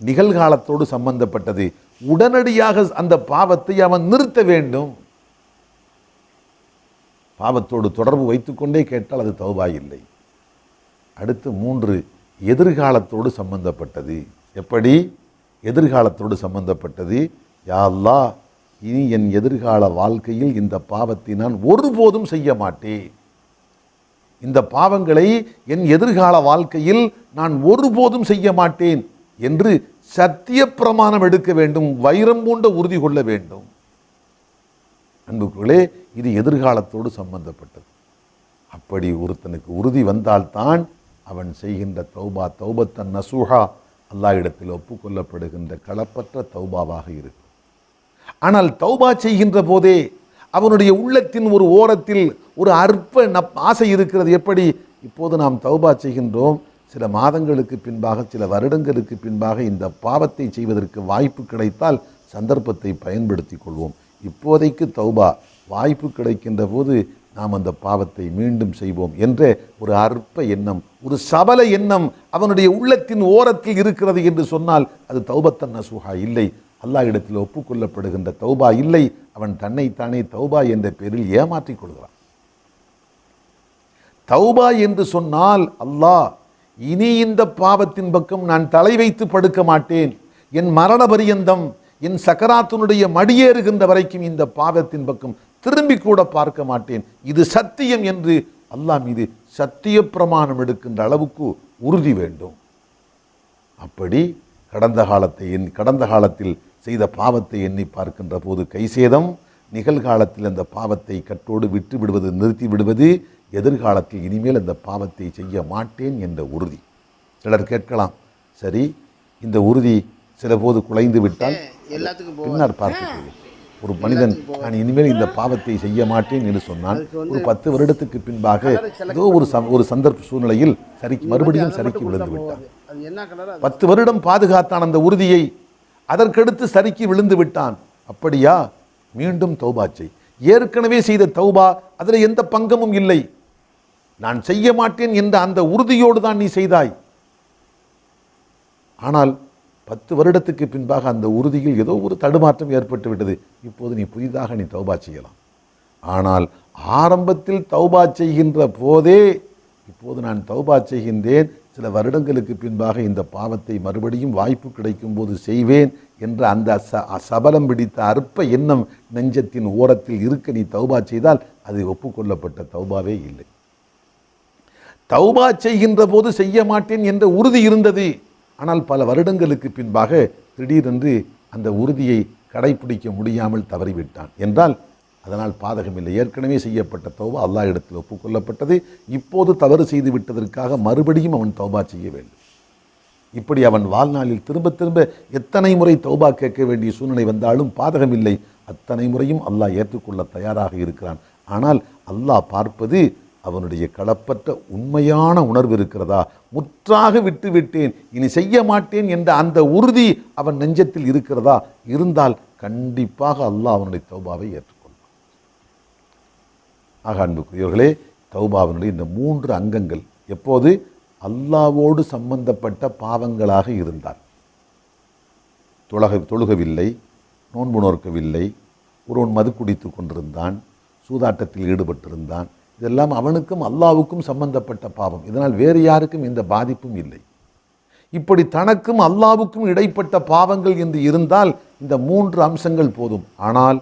நிகழ்காலத்தோடு சம்பந்தப்பட்டது. உடனடியாக அந்த பாவத்தை அவன் நிறுத்த வேண்டும். பாவத்தோடு தொடர்பு வைத்துக்கொண்டே கேட்டால் அது தௌபா இல்லை. அடுத்து 3 எதிர்காலத்தோடு சம்பந்தப்பட்டது. எப்படி? எதிர்காலத்தோடு சம்பந்தப்பட்டது. யா அல்லாஹ், இனி என் எதிர்கால வாழ்க்கையில் இந்த பாவத்தை நான் ஒருபோதும் செய்ய மாட்டேன். இந்த பாவங்களை என் எதிர்கால வாழ்க்கையில் நான் ஒருபோதும் செய்ய மாட்டேன் என்று சத்திய பிரமாணம் எடுக்க வேண்டும், வைரம் பூண்ட உறுதி கொள்ள வேண்டும். அன்புக்குள்ளே, இது எதிர்காலத்தோடு சம்பந்தப்பட்டது. அப்படி ஒருத்தனுக்கு உறுதி வந்தால்தான் அவன் செய்கின்ற தௌபா தௌபத்தன் நசூஹா, அல்லாஹ் இடத்தில் ஒப்புக்கொள்ளப்படுகின்ற களப்பற்ற தௌபாவாக இருக்கும். ஆனால் தௌபா செய்கின்ற போதே அவனுடைய உள்ளத்தின் ஒரு ஓரத்தில் ஒரு அற்ப ஆசை இருக்கிறது. எப்படி? இப்போது நாம் தௌபா செய்கின்றோம், சில மாதங்களுக்கு பின்பாக, சில வருடங்களுக்கு பின்பாக இந்த பாவத்தை செய்வதற்கு வாய்ப்பு கிடைத்தால் சந்தர்ப்பத்தை பயன்படுத்தி கொள்வோம். இப்போதைக்கு தௌபா, வாய்ப்பு கிடைக்கின்ற போது நாம் அந்த பாவத்தை மீண்டும் செய்வோம் என்ற ஒரு அற்ப எண்ணம், ஒரு சபல எண்ணம் அவனுடைய உள்ளத்தின் ஓரத்தில் இருக்கிறது என்று சொன்னால் அது தௌபத்தன் நசூஹா இல்லை, அல்லாஹ் இடத்தில் ஒப்புக்கொள்ளப்படுகின்ற தௌபா இல்லை. அவன் தன்னைத்தானே தௌபா என்ற பெயரில் ஏமாற்றிக் கொள்கிறான். தௌபா என்று சொன்னால் அல்லாஹ், இனி இந்த பாவத்தின் பக்கம் நான் தலை வைத்து படுக்க மாட்டேன், என் மரண பரியந்தம், என் சக்கராத்தினுடைய மடியேறுகின்ற வரைக்கும் இந்த பாவத்தின் பக்கம் திரும்பி கூட பார்க்க மாட்டேன், இது சத்தியம் என்று அல்லாஹ் மீது சத்திய பிரமாணம் எடுக்கின்ற அளவுக்கு உறுதி வேண்டும். அப்படி கடந்த காலத்தில் செய்த பாவத்தை எண்ணி பார்க்கின்ற போது கைசேதம், நிகழ்காலத்தில் அந்த பாவத்தை கட்டோடு விட்டு விடுவது, நிறுத்தி விடுவது, எதிர்காலத்தில் இனிமேல் அந்த பாவத்தை செய்ய மாட்டேன் என்ற உறுதி. சிலர் கேட்கலாம், சரி இந்த உறுதி சில போது குலைந்து விட்டால் பின்னர் பார்த்துக்கொள்ளும். ஒரு மனிதன் நான் இனிமேல் இந்த பாவத்தை செய்ய மாட்டேன் என்று சொன்னால் ஒரு 10 வருடத்துக்கு பின்பாக ஏதோ ஒரு சந்தர்ப்ப சூழ்நிலையில் மறுபடியும் சரிக்கு விழுந்து விட்டான். 10 வருடம் பாதுகாத்தான் அந்த உறுதியை, அதற்கடுத்து சரிக்கு விழுந்து விட்டான். அப்படியா? மீண்டும் தௌபா செய். ஏற்கனவே செய்த தௌபா அதில் எந்த பங்கமும் இல்லை, நான் செய்ய மாட்டேன் என்ற அந்த உறுதியோடு தான் நீ செய்தாய். ஆனால் 10 வருடத்துக்கு பின்பாக அந்த உறுதியில் ஏதோ ஒரு தடுமாற்றம் ஏற்பட்டு விட்டது. இப்போது நீ புதிதாக நீ தௌபா செய்யலாம். ஆனால் ஆரம்பத்தில் தௌபா செய்கின்ற போதே, இப்போது நான் தௌபா செய்கின்றேன், சில வருடங்களுக்கு பின்பாக இந்த பாவத்தை மறுபடியும் வாய்ப்பு கிடைக்கும் போது செய்வேன் என்ற அந்த சபலம் பிடித்த அற்ப எண்ணம் நெஞ்சத்தின் ஓரத்தில் இருக்க நீ தௌபா செய்தால் அது ஒப்புக்கொள்ளப்பட்ட தௌபாவே இல்லை. தௌபா செய்கின்ற போது செய்ய மாட்டேன் என்ற உறுதி இருந்தது. ஆனால் பல வருடங்களுக்கு பின்பாக திடீரென்று அந்த உறுதியை கடைபிடிக்க முடியாமல் தவறிவிட்டான் என்றால் அதனால் பாதகமில்லை. ஏற்கனவே செய்யப்பட்ட தௌபா அல்லாஹ் இடத்தில் ஒப்புக்கொள்ளப்பட்டது. இப்போது தவறு செய்து விட்டதற்காக மறுபடியும் அவன் தௌபா செய்ய வேண்டும். இப்படி அவன் வாழ்நாளில் திரும்ப திரும்ப எத்தனை முறை தௌபா கேட்க வேண்டிய சூழ்நிலை வந்தாலும் பாதகமில்லை. அத்தனை முறையும் அல்லாஹ் ஏற்றுக்கொள்ள தயாராக இருக்கிறான். ஆனால் அல்லாஹ் பார்ப்பது அவனுடைய களப்பற்ற உண்மையான உணர்வு இருக்கிறதா, முற்றாக விட்டு விட்டேன் இனி செய்ய மாட்டேன் என்ற அந்த உறுதி அவன் நெஞ்சத்தில் இருக்கிறதா, இருந்தால் கண்டிப்பாக அல்லாஹ் அவனுடைய தௌபாவை ஏற்றுக்கொள்வான். ஆக அன்புக்குரியவர்களே, தௌபாவினுடைய இந்த 3 அங்கங்கள் எப்போது அல்லாஹ்வோடு சம்பந்தப்பட்ட பாவங்களாக இருந்தால், தொழுகவில்லை, நோன்பு நோற்கவில்லை, ஒருவன் மது குடித்து கொண்டிருந்தான், சூதாட்டத்தில் ஈடுபட்டிருந்தான், இதெல்லாம் அவனுக்கும் அல்லாஹ்வுக்கும் சம்பந்தப்பட்ட பாவம். இதனால் வேறு யாருக்கும் எந்த பாதிப்பும் இல்லை. இப்படி தனக்கும் அல்லாஹ்வுக்கும் இடைப்பட்ட பாவங்கள் என்று இருந்தால் இந்த 3 அம்சங்கள் போதும். ஆனால்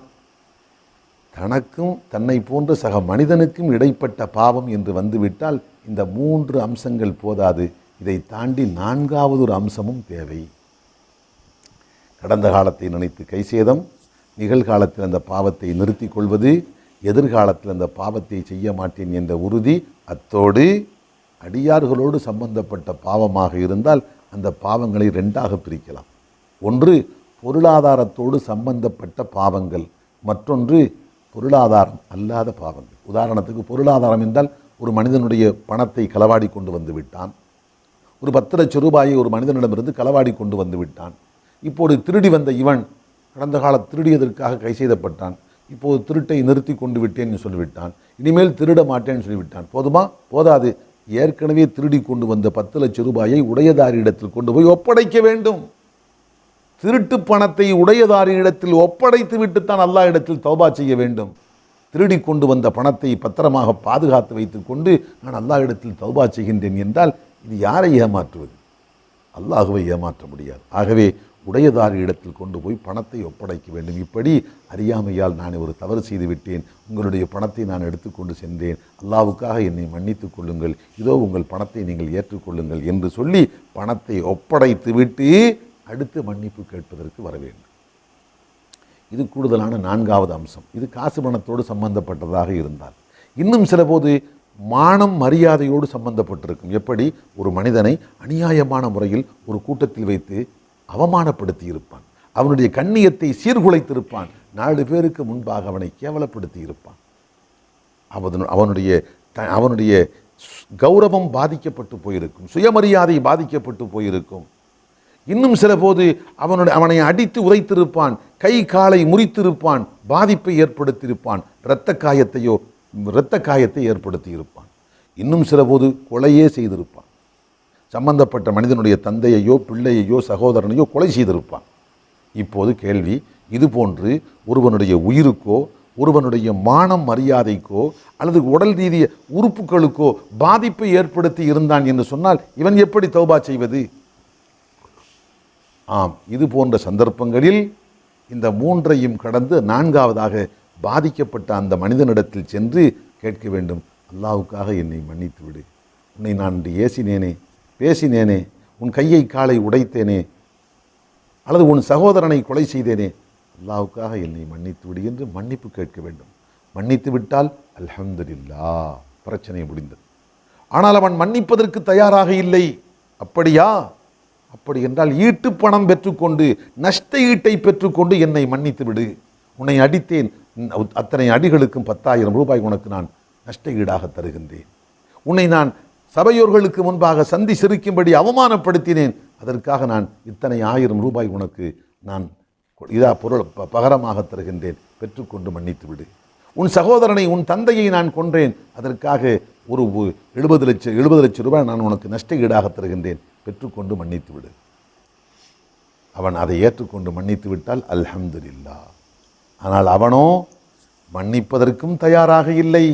தனக்கும் தன்னை போன்ற சக மனிதனுக்கும் இடைப்பட்ட பாவம் என்று வந்துவிட்டால் இந்த 3 அம்சங்கள் போதாது. இதை தாண்டி 4வது ஒரு அம்சமும் தேவை. கடந்த காலத்தை நினைத்து கைசேதம், நிகழ்காலத்தில் அந்த பாவத்தை நிறுத்தி கொள்வது, எதிர்காலத்தில் அந்த பாவத்தை செய்ய மாட்டேன் என்ற உறுதி, அத்தோடு அடியார்களோடு சம்பந்தப்பட்ட பாவமாக இருந்தால் அந்த பாவங்களை 2ஆக பிரிக்கலாம். ஒன்று பொருளாதாரத்தோடு சம்பந்தப்பட்ட பாவங்கள், மற்றொன்று பொருளாதாரம் அல்லாத பாவங்கள். உதாரணத்துக்கு பொருளாதாரம் என்றால் ஒரு மனிதனுடைய பணத்தை களவாடி கொண்டு வந்து விட்டான், ஒரு 10 லட்சம் ரூபாயை ஒரு மனிதனிடமிருந்து களவாடி கொண்டு வந்து விட்டான். இப்போது திருடி வந்த இவன் கடந்த கால திருடியதற்காக கை செய்தப்பட்டான். இப்போது திருட்டை நிறுத்தி கொண்டு விட்டேன்னு சொல்லிவிட்டான், இனிமேல் திருட மாட்டேன்னு சொல்லிவிட்டான். போதுமா? போதாது. ஏற்கனவே திருடி கொண்டு வந்த 10 லட்சம் ரூபாயை உடையதாரியிடத்தில் கொண்டு போய் ஒப்படைக்க வேண்டும். திருட்டு பணத்தை உடையதாரியிடத்தில் ஒப்படைத்து விட்டுத்தான் அல்லாஹ் இடத்தில் தௌபா செய்ய வேண்டும். திருடி கொண்டு வந்த பணத்தை பத்திரமாக பாதுகாத்து வைத்துக் கொண்டு நான் அல்லாஹ் இடத்தில் தௌபா செய்கின்றேன் என்றால் இது யாரை ஏமாற்றுவது? அல்லாஹுவை ஏமாற்ற முடியாது. ஆகவே உடையதாரி இடத்தில் கொண்டு போய் பணத்தை ஒப்படைக்க வேண்டும். இப்படி அறியாமையால் நான் ஒரு தவறு செய்து விட்டேன், உங்களுடைய பணத்தை நான் எடுத்துக்கொண்டு சென்றேன், அல்லாஹ்வுக்காக என்னை மன்னித்துக் கொள்ளுங்கள், இதோ உங்கள் பணத்தை நீங்கள் ஏற்றுக்கொள்ளுங்கள் என்று சொல்லி பணத்தை ஒப்படைத்து விட்டு அடுத்து மன்னிப்பு கேட்பதற்கு வர வேண்டும். இது கூடுதலான 4வது அம்சம். இது காசு பணத்தோடு சம்பந்தப்பட்டதாக இருந்தால். இன்னும் சில போது மானம் மரியாதையோடு சம்பந்தப்பட்டிருக்கும். எப்படி? ஒரு மனிதனை அநியாயமான முறையில் ஒரு கூட்டத்தில் வைத்து அவமானப்படுத்தி இருப்பான், அவனுடைய கண்ணியத்தை சீர்குலைத்திருப்பான், 4 பேருக்கு முன்பாக அவனை கேவலப்படுத்தி இருப்பான், அவனுடைய கௌரவம் பாதிக்கப்பட்டு போயிருக்கும், சுயமரியாதை பாதிக்கப்பட்டு போயிருக்கும். இன்னும் சில போது அவனை அடித்து உதைத்திருப்பான், கை காலை முறித்திருப்பான், பாதிப்பை ஏற்படுத்தியிருப்பான், இரத்த காயத்தை ஏற்படுத்தி இருப்பான். இன்னும் சில போது கொலையே செய்திருப்பான். சம்பந்தப்பட்ட மனிதனுடைய தந்தையையோ பிள்ளையையோ சகோதரனையோ கொலை செய்திருப்பான். இப்போது கேள்வி, இது போன்று ஒருவனுடைய உயிருக்கோ ஒருவனுடைய மானம் மரியாதைக்கோ அல்லது உடல் ரீதிய உறுப்புகளுக்கோ பாதிப்பை ஏற்படுத்தி இருந்தான் என்று சொன்னால் இவன் எப்படி தௌபா செய்வது? ஆம், இது போன்ற சந்தர்ப்பங்களில் இந்த 3ஐயும் கடந்து 4வதாக பாதிக்கப்பட்ட அந்த மனிதனிடத்தில் சென்று கேட்க வேண்டும், அல்லாஹ்வுக்காக என்னை மன்னித்து விடு, உன்னை நான் ஏசினேனே, பேசினேனே, உன் கையை காலை உடைத்தேனே, அல்லது உன் சகோதரனை கொலை செய்தேனே, அல்லாஹ்வுக்காக என்னை மன்னித்து விடு என்று மன்னிப்பு கேட்க வேண்டும். மன்னித்து விட்டால் அல்ஹம்துலில்லாஹ், பிரச்சனை முடிந்தது. ஆனால் அவன் மன்னிப்பதற்கு தயாராக இல்லை. அப்படியா? அப்படி என்றால் ஈட்டு பணம் பெற்றுக்கொண்டு நஷ்ட ஈட்டை பெற்றுக்கொண்டு என்னை மன்னித்து விடு, உன்னை அடித்தேன், அத்தனை அடிகளுக்கும் 10,000 ரூபாய் உனக்கு நான் நஷ்ட ஈடாக தருகின்றேன், உன்னை நான் சபையோர்களுக்கு முன்பாக சந்தி சிரிக்கும்படி அவமானப்படுத்தினேன், அதற்காக நான் இத்தனை 1000 ரூபாய் உனக்கு நான் பொருள் பகரமாக தருகின்றேன், பெற்றுக்கொண்டு மன்னித்து விடு. உன் சகோதரனை, உன் தந்தையை நான் கொன்றேன், அதற்காக ஒரு 70 லட்சம் ரூபாய் நான் உனக்கு நஷ்ட ஈடாக தருகின்றேன், பெற்றுக்கொண்டு மன்னித்து விடு. அவன் அதை ஏற்றுக்கொண்டு மன்னித்து விட்டால் அல்ஹம்துலில்லாஹ். ஆனால் அவனோ மன்னிப்பதற்கும் தயாராக இல்லை,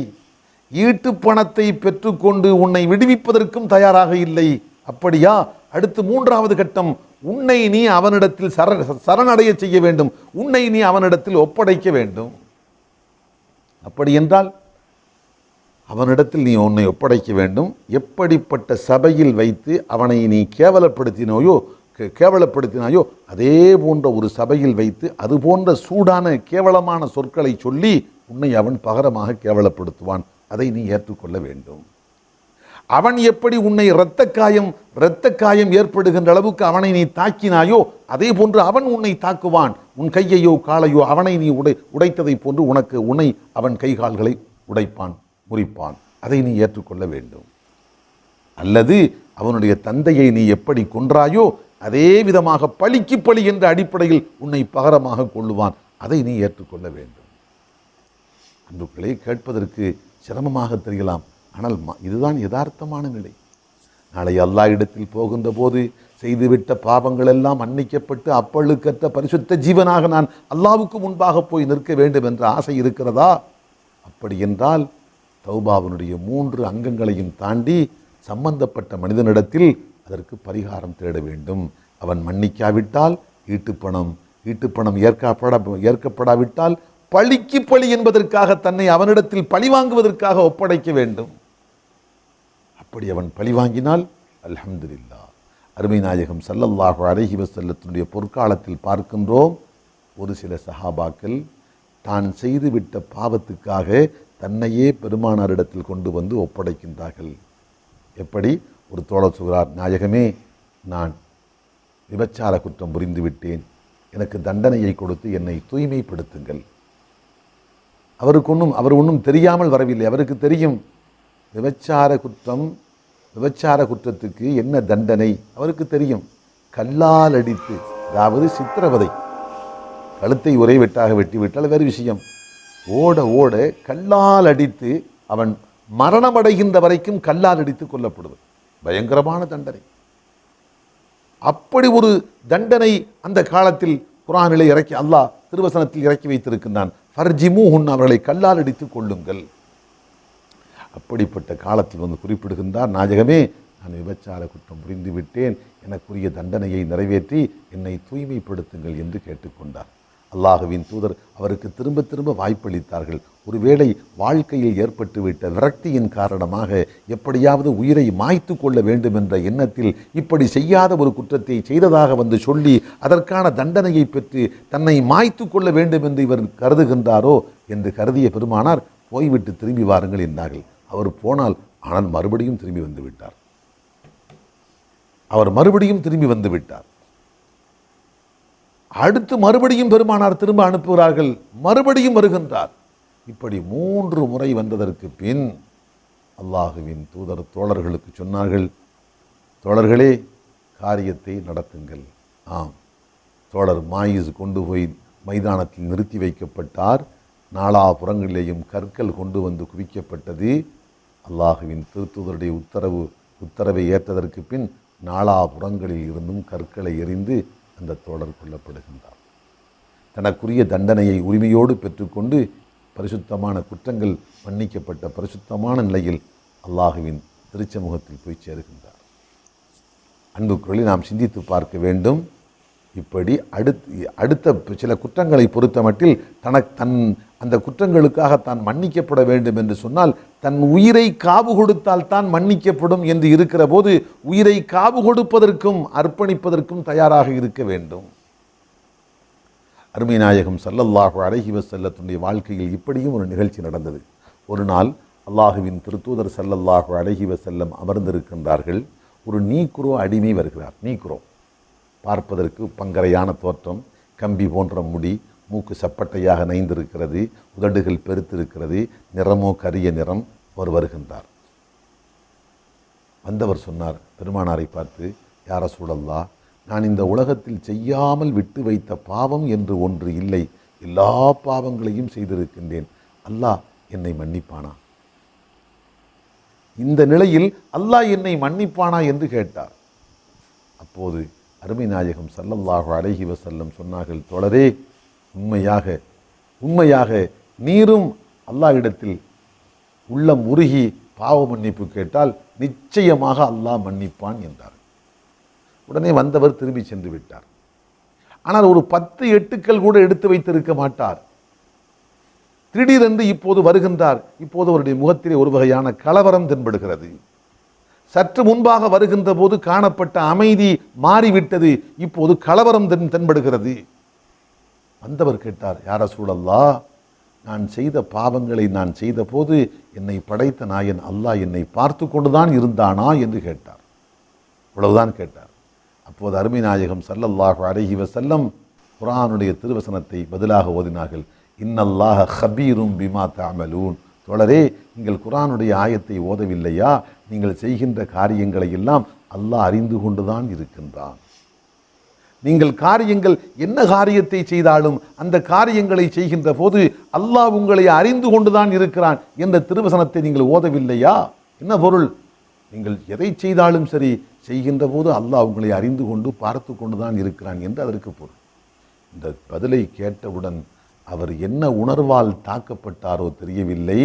ஈட்டு பணத்தை பெற்றுக்கொண்டு உன்னை விடுவிப்பதற்கும் தயாராக இல்லை. அப்படியா? அடுத்து 3வது கட்டம், உன்னை நீ அவனிடத்தில் சரணடைய செய்ய வேண்டும், உன்னை நீ அவனிடத்தில் ஒப்படைக்க வேண்டும். அப்படி என்றால் அவனிடத்தில் நீ உன்னை ஒப்படைக்க வேண்டும். எப்படிப்பட்ட சபையில் வைத்து அவனை நீ கேவலப்படுத்தினாயோ அதே போன்ற ஒரு சபையில் வைத்து அது போன்ற சூடான கேவலமான சொற்களை சொல்லி உன்னை அவன் பகரமாக கேவலப்படுத்துவான். அதை நீ ஏற்றுக்கொள்ள வேண்டும். அவன் எப்படி உன்னை இரத்த காயம் ஏற்படுகின்ற அளவுக்கு அவனை நீ தாக்கினாயோ அதே போன்று அவன் உன்னை தாக்குவான். உன் கையையோ காலையோ அவனை நீ உடைத்ததை போன்று உன்னை அவன் கை கால்களை உடைப்பான், முறிப்பான். அதை நீ ஏற்றுக்கொள்ள வேண்டும். அல்லது அவனுடைய தந்தையை நீ எப்படி கொன்றாயோ அதே விதமாக பழிக்கு பழி என்ற அடிப்படையில் உன்னை பகரமாக கொள்ளுவான், அதை நீ ஏற்றுக்கொள்ள வேண்டும். அன்புக்களை கேட்பதற்கு சிரமமாக தெரியலாம், ஆனால் இதுதான் யதார்த்தமான நிலை. நாளை அல்லாஹ் இடத்தில் போகின்ற போது செய்துவிட்ட பாவங்கள் எல்லாம் மன்னிக்கப்பட்டு அப்பழுக்கற்ற பரிசுத்த ஜீவனாக நான் அல்லாஹ்வுக்கு முன்பாக போய் நிற்க வேண்டும் என்ற ஆசை இருக்கிறதா? அப்படி என்றால் தௌபாவினுடைய 3 அங்கங்களையும் தாண்டி சம்பந்தப்பட்ட மனிதனிடத்தில் அதற்கு பரிகாரம் தேட வேண்டும். அவன் மன்னிக்காவிட்டால் ஈட்டுப்பணம் ஏற்கப்படாவிட்டால் பழிக்கு பழி என்பதற்காக தன்னை அவனிடத்தில் பழி வாங்குவதற்காக ஒப்படைக்க வேண்டும். அப்படி அவன் பழி வாங்கினால் அல்ஹம்துலில்லாஹ். அருமை நாயகம் ஸல்லல்லாஹு அலைஹி வஸல்லத்தினுடைய பொற்காலத்தில் பார்க்கின்றோம், ஒரு சில சஹாபாக்கள் தான் செய்துவிட்ட பாவத்துக்காக தன்னையே பெருமானாரிடத்தில் கொண்டு வந்து ஒப்படைக்கின்றார்கள். எப்படி? ஒரு தோழர் சொல்கிறார், நாயகமே, நான் விபச்சார குற்றம் புரிந்து விட்டேன், எனக்கு தண்டனையை கொடுத்து என்னை தூய்மைப்படுத்துங்கள். அவர் ஒன்றும் தெரியாமல் வரவில்லை, அவருக்கு தெரியும் விபச்சார குற்றத்துக்கு என்ன தண்டனை அவருக்கு தெரியும். கல்லால் அடித்து, அதாவது சித்திரவதை, கழுத்தை ஒரே வெட்டாக வெட்டிவிட்டால் வேறு விஷயம், ஓட ஓட கல்லால் அடித்து அவன் மரணமடைகின்ற வரைக்கும் கல்லால் அடித்து கொல்லப்படுவது பயங்கரமான தண்டனை. அப்படி ஒரு தண்டனை அந்த காலத்தில் குர்ஆனிலே இறக்கி அல்லாஹ் திருவசனத்தில் இறக்கி வைத்திருக்கின்றான். ஃபர்ஜிமூஹுன், அவர்களை கல்லால் அடித்து கொள்ளுங்கள். அப்படிப்பட்ட காலத்தில் வந்து குறிப்பிடுகின்றார், நாயகமே, நான் விபச்சார குற்றம் புரிந்து விட்டேன், எனக்குரிய தண்டனையை நிறைவேற்றி என்னை தூய்மைப்படுத்துங்கள் என்று கேட்டுக்கொண்டார். அல்லாஹுவின் தூதர் அவருக்கு திரும்ப திரும்ப வாய்ப்பளித்தார்கள். ஒருவேளை வாழ்க்கையில் ஏற்பட்டுவிட்ட விரக்தியின் காரணமாக எப்படியாவது உயிரை மாய்த்து கொள்ள வேண்டும் என்ற எண்ணத்தில் இப்படி செய்யாத ஒரு குற்றத்தை செய்ததாக வந்து சொல்லி அதற்கான தண்டனையை பெற்று தன்னை மாய்த்து கொள்ள வேண்டும் என்று இவர் கருதுகின்றாரோ என்று கருதிய பெருமானார், போய்விட்டு திரும்பி வாருங்கள் என்றார்கள். அவர் போனால், ஆனால் மறுபடியும் திரும்பி வந்து விட்டார். அடுத்து மறுபடியும் பெருமானார் திரும்ப அனுப்புகிறார்கள், மறுபடியும் வருகின்றார். இப்படி 3 முறை வந்ததற்கு பின் அல்லாஹுவின் தூதர் தோழர்களுக்கு சொன்னார்கள், தோழர்களே, காரியத்தை நடத்துங்கள். ஆம், தோழர் மாயிஸ் கொண்டு போய் மைதானத்தில் நிறுத்தி வைக்கப்பட்டார். நாலாபுறங்களிலேயும் கற்கள் கொண்டு வந்து குவிக்கப்பட்டது. அல்லாஹுவின் திருத்தூதருடைய உத்தரவை ஏற்றதற்கு பின் நாலாபுறங்களில் இருந்தும் கற்களை எறிந்து அந்த தோழர் கொல்லப்படுகின்றார். தனக்குரிய தண்டனையை உரிமையோடு பெற்றுக்கொண்டு பரிசுத்தமான குற்றங்கள் மன்னிக்கப்பட்ட பரிசுத்தமான நிலையில் அல்லாஹுவின் திருச்சமூகத்தில் போய் சேருகின்றார். அன்புக்குள்ளே நாம் சிந்தித்து பார்க்க வேண்டும். இப்படி அடுத்த சில குற்றங்களை பொறுத்த மட்டில் அந்த குற்றங்களுக்காக தான் மன்னிக்கப்பட வேண்டும் என்று சொன்னால், தன் உயிரை காவு கொடுத்தால் தான் மன்னிக்கப்படும் என்று இருக்கிற போது உயிரை காவு கொடுப்பதற்கும் அர்ப்பணிப்பதற்கும் தயாராக இருக்க வேண்டும். அருமை நாயகம் ஸல்லல்லாஹு அலைஹி வஸல்லத்துடைய வாழ்க்கையில் இப்படியும் ஒரு நிகழ்ச்சி நடந்தது. ஒரு நாள் அல்லாஹுவின் திருத்தூதர் ஸல்லல்லாஹு அலைஹி வஸல்லம் அமர்ந்திருக்கின்றார்கள். ஒரு நீக்ரோ அடிமை வருகிறார். நீக்ரோ பார்ப்பதற்கு பங்கரையான தோற்றம், கம்பி போன்ற முடி, மூக்கு சப்பட்டையாக நைந்திருக்கிறது, உதடுகள் பெருத்திருக்கிறது, நிறமோ கரிய நிறம். அவர் வருகின்றார். வந்தவர் சொன்னார் பெருமானாரை பார்த்து, யா ரசூலல்லாஹ், நான் இந்த உலகத்தில் செய்யாமல் விட்டு வைத்த பாவம் என்று ஒன்று இல்லை, எல்லா பாவங்களையும் செய்திருக்கின்றேன், அல்லாஹ் என்னை மன்னிப்பானா? இந்த நிலையில் அல்லாஹ் என்னை மன்னிப்பானா என்று கேட்டார். அப்போது அருமை நாயகம் ஸல்லல்லாஹு அலைஹி வஸல்லம் சொன்னார்கள், தோழரே, உண்மையாக நீரும் அல்லாஹ்விடத்தில் உள்ளம் உருகி பாவ மன்னிப்பு கேட்டால் நிச்சயமாக அல்லாஹ் மன்னிப்பான் என்றார். உடனே வந்தவர் திரும்பி சென்று விட்டார். ஆனால் ஒரு 10 எட்டுக்கள் கூட எடுத்து வைத்திருக்க மாட்டார். திடீரென்று இப்போது வருகின்றார். இப்போது அவருடைய முகத்திலே ஒரு வகையான கலவரம் தென்படுகிறது. சற்று முன்பாக வருகின்ற போது காணப்பட்ட அமைதி மாறிவிட்டது. இப்போது கலவரம் தென்படுகிறது. வந்தவர் கேட்டார், யா ரசூலல்லாஹ், நான் செய்த பாவங்களை நான் செய்த போது என்னை படைத்த நாயன் அல்லாஹ் என்னை பார்த்து கொண்டுதான் இருந்தானா என்று கேட்டார். இவ்வளவுதான் கேட்டார். அப்போது அருமை நாயகம் ஸல்லல்லாஹு அலைஹி வஸல்லம் குர்ஆனுடைய திருவசனத்தை பதிலாக ஓதினார்கள். இன்னல்லாஹ ஹபீரும் பிமா தஅமலூன். தோழரே, நீங்கள் குர்ஆனுடைய ஆயத்தை ஓதவில்லையா? நீங்கள் செய்கின்ற காரியங்களை எல்லாம் அல்லாஹ் அறிந்து கொண்டுதான் இருக்கின்றான். நீங்கள் காரியங்கள் என்ன காரியத்தை செய்தாலும் அந்த காரியங்களை செய்கின்ற போது அல்லாஹ் உங்களை அறிந்து கொண்டுதான் இருக்கிறான் என்ற திருவசனத்தை நீங்கள் ஓதவில்லையா? என்ன பொருள்? நீங்கள் எதை செய்தாலும் சரி, செய்கின்ற போது அல்லாஹ் உங்களை அறிந்து கொண்டு பார்த்து கொண்டுதான் இருக்கிறான் என்று அதற்கு பொருள். இந்த பதிலை கேட்டவுடன் அவர் என்ன உணர்வால் தாக்கப்பட்டாரோ தெரியவில்லை.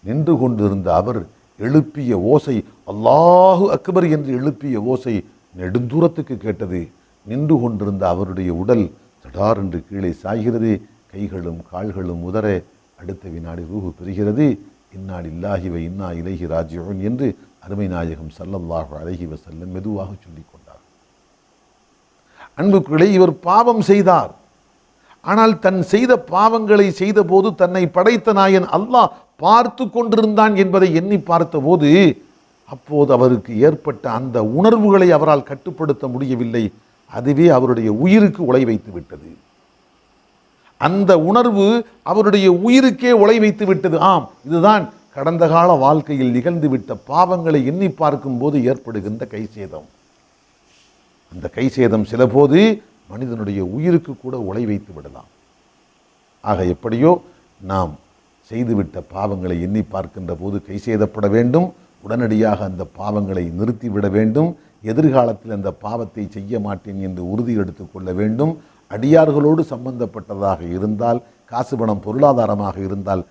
நின்று கொண்டிருந்த அவர் எழுப்பிய ஓசை, அல்லாஹு அக்பர் என்று எழுப்பிய ஓசை நெடுந்தூரத்துக்கு கேட்டது. நின்று கொண்டிருந்த அவருடைய உடல் தடார் என்று கீழே சாய்கிறது. கைகளும் கால்களும் உதற அடுத்த வினாடி ரூஹு பெறுகிறது. இன்னா லில்லாஹி வ இன்னா இலைஹி ராஜிஊன் என்று அருமை நாயகம் ஸல்லல்லாஹு அலைஹி வஸல்லம் மெதுவாக சொல்லிக் கொண்டார். அன்புக்குள்ளே, இவர் பாவம் செய்தார். ஆனால் தன் செய்த பாவங்களை செய்த போது தன்னை படைத்த நாயன் அல்லாஹ் பார்த்து கொண்டிருந்தான் என்பதை எண்ணி பார்த்தபோது அப்போது அவருக்கு ஏற்பட்ட அந்த உணர்வுகளை அவரால் கட்டுப்படுத்த முடியவில்லை. அதுவே அவருடைய உயிருக்கு உலை வைத்து விட்டது. அந்த உணர்வு அவருடைய உயிருக்கே உலை வைத்து விட்டது. ஆம், இதுதான் கடந்த கால வாழ்க்கையில் நிகழ்ந்துவிட்ட பாவங்களை எண்ணி பார்க்கும் போது ஏற்படுகின்ற கைசேதம். அந்த கைசேதம் சில போது மனிதனுடைய உயிருக்கு கூட உலை வைத்து விடலாம். ஆக எப்படியோ நாம் செய்துவிட்ட பாவங்களை எண்ணி பார்க்கின்ற போது கைசேதப்பட வேண்டும். உடனடியாக அந்த பாவங்களை நிறுத்திவிட வேண்டும். எதிர்காலத்தில் அந்த பாவத்தை செய்ய மாட்டேன் என்று உறுதி எடுத்துக்கொள்ள வேண்டும். அடியார்களோடு சம்பந்தப்பட்டதாக இருந்தால், காசு பணம் பொருளாதாரமாக இருந்தால்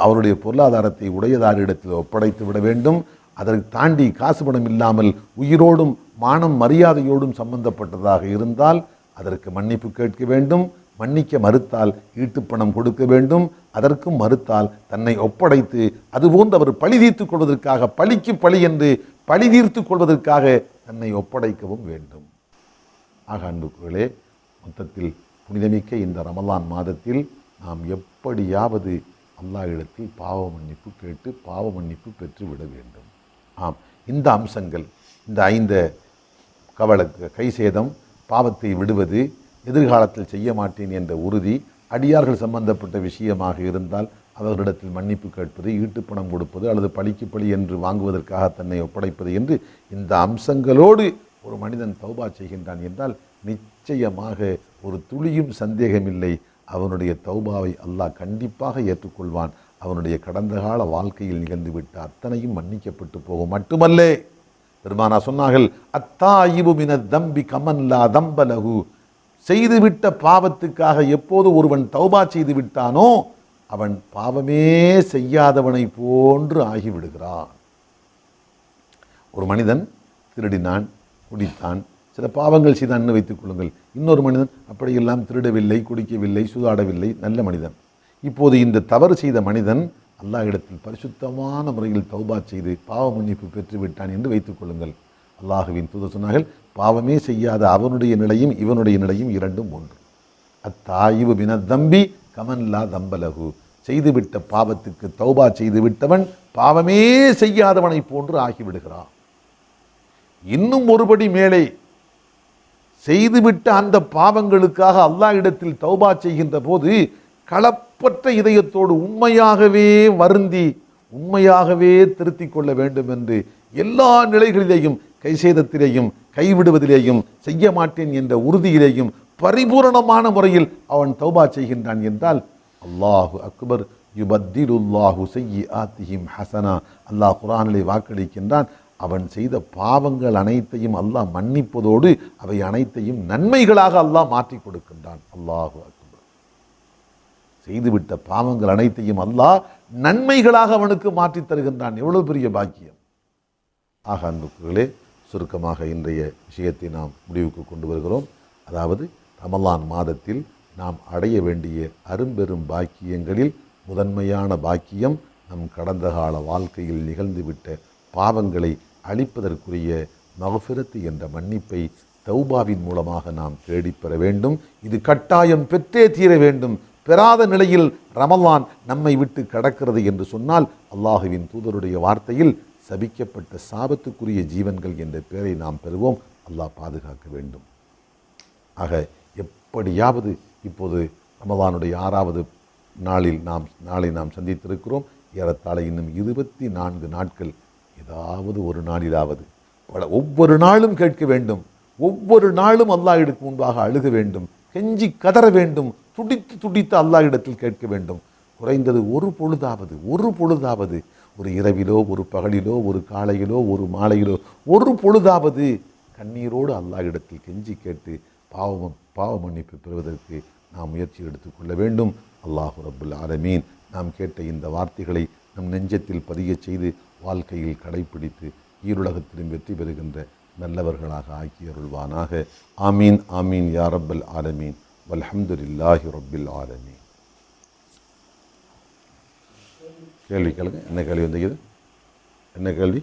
அவருடைய பொருளாதாரத்தை உடையதாரிடத்தில் ஒப்படைத்து விட வேண்டும். அதற்கு தாண்டி காசு பணம் இல்லாமல் உயிரோடும் மானம் மரியாதையோடும் சம்பந்தப்பட்டதாக இருந்தால் அதற்கு மன்னிப்பு கேட்க வேண்டும். மன்னிக்க மறுத்தால் ஈட்டுப்பணம் கொடுக்க வேண்டும். அதற்கும் மறுத்தால் தன்னை ஒப்படைத்து அதுபோன்று அவர் பழி தீர்த்துக் கொள்வதற்காக, பழிக்கு பழி என்று பழி தீர்த்துக் கொள்வதற்காக தன்னை ஒப்படைக்கவும் வேண்டும். ஆக அன்புக்குகளே, மொத்தத்தில் புனிதமிக்க இந்த ரமலான் மாதத்தில் நாம் எப்படியாவது அல்லாஹ்விடத்தில் பாவ மன்னிப்பு கேட்டு பாவ மன்னிப்பு பெற்று விட வேண்டும். ஆம், இந்த அம்சங்கள், இந்த 5 கைசேதம், பாவத்தை விடுவது, எதிர்காலத்தில் செய்ய மாட்டேன் என்ற உறுதி, அடியார்கள் சம்பந்தப்பட்ட விஷயமாக இருந்தால் அவர்களிடத்தில் மன்னிப்பு கேட்பது, ஈட்டுப்பணம் கொடுப்பது அல்லது பழிக்கு பழி என்று வாங்குவதற்காக தன்னை ஒப்படைப்பது என்று இந்த அம்சங்களோடு ஒரு மனிதன் தௌபா செய்கின்றான் என்றால் நிச்சயமாக ஒரு துளியும் சந்தேகமில்லை, அவனுடைய தௌபாவை அல்லாஹ் கண்டிப்பாக ஏற்றுக்கொள்வான். அவனுடைய கடந்த கால வாழ்க்கையில் நிகழ்ந்துவிட்ட அத்தனையும் மன்னிக்கப்பட்டு போகும். மட்டுமல்ல, பெருமானா சொன்னார்கள், அத்தாயிபு மினத் தம்பி கமன் லா தம்பலஹு. செய்துவிட்ட பாவத்துக்காக எப்போது ஒருவன் தௌபா செய்து விட்டானோ அவன் பாவமே செய்யாதவனை போன்று ஆகிவிடுகிறான். ஒரு மனிதன் திருடினான், குடித்தான், சில பாவங்கள் செய்தான்னு வைத்துக் கொள்ளுங்கள். இன்னொரு மனிதன் அப்படியெல்லாம் திருடவில்லை, குடிக்கவில்லை, சூதாடவில்லை, நல்ல மனிதன். இப்போது இந்த தவறு செய்த மனிதன் அல்லாஹ்விடத்தில் பரிசுத்தமான முறையில் தௌபா செய்து பாவ மன்னிப்பு பெற்றுவிட்டான் என்று வைத்துக் கொள்ளுங்கள். அல்லாஹுவின் தூதர் சொன்னார்கள், பாவமே செய்யாத அவனுடைய நிலையும் இவனுடைய நிலையும் இரண்டும் ஒன்று. அத்தாயிபு மினத் தம்பி கமன் லா தம்பலஹு. செய்துவிட்ட பாவத்துக்கு தௌபா செய்து விட்டவன் பாவமே செய்யாதவனை போன்று ஆகிவிடுகிறான். இன்னும் ஒருபடி மேலே, செய்துவிட்ட அந்த பாவங்களுக்காக அல்லாஹ்விடத்தில் தௌபா செய்கின்ற போது களப்பற்ற இதயத்தோடு உண்மையாகவே வருந்தி உண்மையாகவே திருத்திக் கொள்ள வேண்டும் என்று எல்லா நிலைகளிலேயும், கைசேதத்திலேயும் கைவிடுவதிலேயும் செய்ய மாட்டேன் என்ற உறுதியிலேயும் பரிபூரணமான முறையில் அவன் தௌபா செய்கின்றான் என்றால் அல்லாஹு அக்பர், யுபத்திலுல்லாஹு ஸய்யிஆத்திஹிம் ஹஸனா. அல்லாஹ் குர்ஆனிலே வாக்களிக்கின்றான், அவன் செய்த பாவங்கள் அனைத்தையும் அல்லாஹ் மன்னிப்பதோடு அவை அனைத்தையும் நன்மைகளாக அல்லாஹ் மாற்றி கொடுக்கின்றான். அல்லாஹு அக்பர். செய்துவிட்ட பாவங்கள் அனைத்தையும் அல்லாஹ் நன்மைகளாக அவனுக்கு மாற்றி தருகின்றான். எவ்வளவு பெரிய பாக்கியம்! ஆக அன்புகளே, சுருக்கமாக இன்றைய விஷயத்தை நாம் முடிவுக்கு கொண்டு வருகிறோம். அதாவது ரமலான் மாதத்தில் நாம் அடைய வேண்டிய அரும்பெரும் பாக்கியங்களில் முதன்மையான பாக்கியம் நம் கடந்த கால வாழ்க்கையில் நிகழ்ந்துவிட்ட பாவங்களை அழிப்பதற்குரிய மஃபிரத் என்ற மன்னிப்பை தௌபாவின் மூலமாக நாம் தேடிப்பெற வேண்டும். இது கட்டாயம் பெற்றே தீர வேண்டும். பெறாத நிலையில் ரமலான் நம்மை விட்டு கடக்கிறது என்று சொன்னால் அல்லாஹுவின் தூதருடைய வார்த்தையில் சபிக்கப்பட்ட சாபத்துக்குரிய ஜீவன்கள் என்ற பெயரை நாம் பெறுவோம். அல்லாஹ் பாதுகாக்க வேண்டும். ஆக எப்படியாவது இப்போது ரமலானுடைய 6வது நாளை நாம் சந்தித்திருக்கிறோம். ஏறத்தாழ இன்னும் 24 நாட்கள் ஏதாவது ஒரு நாளிலாவது ஒவ்வொரு நாளும் கேட்க வேண்டும், ஒவ்வொரு நாளும் அல்லாஹ்விடத்துக்கு முன்பாக அழுக வேண்டும், கெஞ்சி கதற வேண்டும், துடித்து துடித்து அல்லாஹ்விடத்தில் கேட்க வேண்டும். குறைந்தது ஒரு பொழுதாவது ஒரு இரவிலோ ஒரு பகலிலோ ஒரு காலையிலோ ஒரு மாலையிலோ ஒரு பொழுதாவது கண்ணீரோடு அல்லாஹ்விடத்தில் கெஞ்சி கேட்டு பாவ மன்னிப்பு பெறுவதற்கு நாம் முயற்சி எடுத்துக்கொள்ள வேண்டும். அல்லாஹு ரப்புல் ஆலமீன் நாம் கேட்ட இந்த வார்த்தைகளை நம் நெஞ்சத்தில் பதிய செய்து வாழ்க்கையில் கடைப்பிடித்து ஈருலகத்திலும் வெற்றி பெறுகின்ற நல்லவர்களாக ஆக்கியருள்வானாக. ஆமீன் ஆமீன் யா ரப்பல் ஆலமீன். வல்ஹம்துலில்லாஹி ரப்பில் ஆலமீன். கேள்வி கேளுங்க. என்ன கேள்வி வந்தது? என்ன கேள்வி?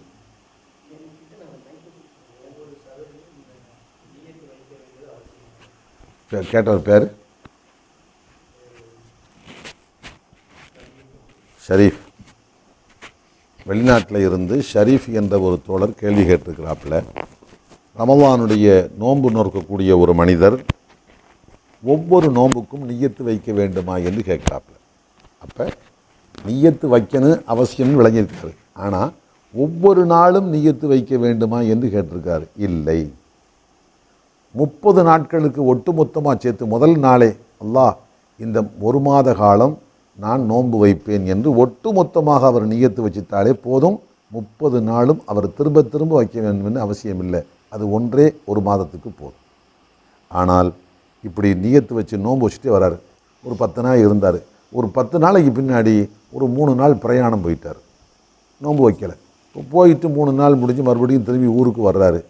கேட்டவர் பேர் ஷரீஃப். வெளிநாட்டில் இருந்து ஷரீஃப் என்ற ஒரு தோழர் கேள்வி கேட்டிருக்கிறாப்புல. ரமலானுடைய நோன்பு நோக்கக்கூடிய ஒரு மனிதர் ஒவ்வொரு நோன்புக்கும் நிய்யத்து வைக்க வேண்டுமா என்று கேட்குறாப்புல. அப்போ நிய்யத்து வைக்கணும் அவசியம்னு விளங்கியிருக்காரு. ஆனால் ஒவ்வொரு நாளும் நிய்யத்து வைக்க வேண்டுமா என்று கேட்டிருக்காரு. இல்லை, 30 நாட்களுக்கு ஒட்டுமொத்தமாக சேர்த்து முதல் நாளே அல்லாஹ் இந்த ஒரு மாத காலம் நான் நோன்பு வைப்பேன் என்று ஒட்டுமொத்தமாக அவர் நிய்யத்து வச்சுட்டாலே போதும். 30 நாளும் அவர் திரும்ப திரும்ப வைக்க வேண்டும் என்று அவசியம் இல்லை. அது ஒன்றே ஒரு மாதத்துக்கு போதும். ஆனால் இப்படி நிய்யத்து வச்சு நோன்பு வச்சுட்டே வராரு. ஒரு 10 நாள் இருந்தார். ஒரு 10 நாளைக்கு பின்னாடி ஒரு 3 நாள் பிரயாணம் போயிட்டார், நோன்பு வைக்கலை. போயிட்டு 3 நாள் முடிஞ்சு மறுபடியும் திரும்பி ஊருக்கு வர்றாரு.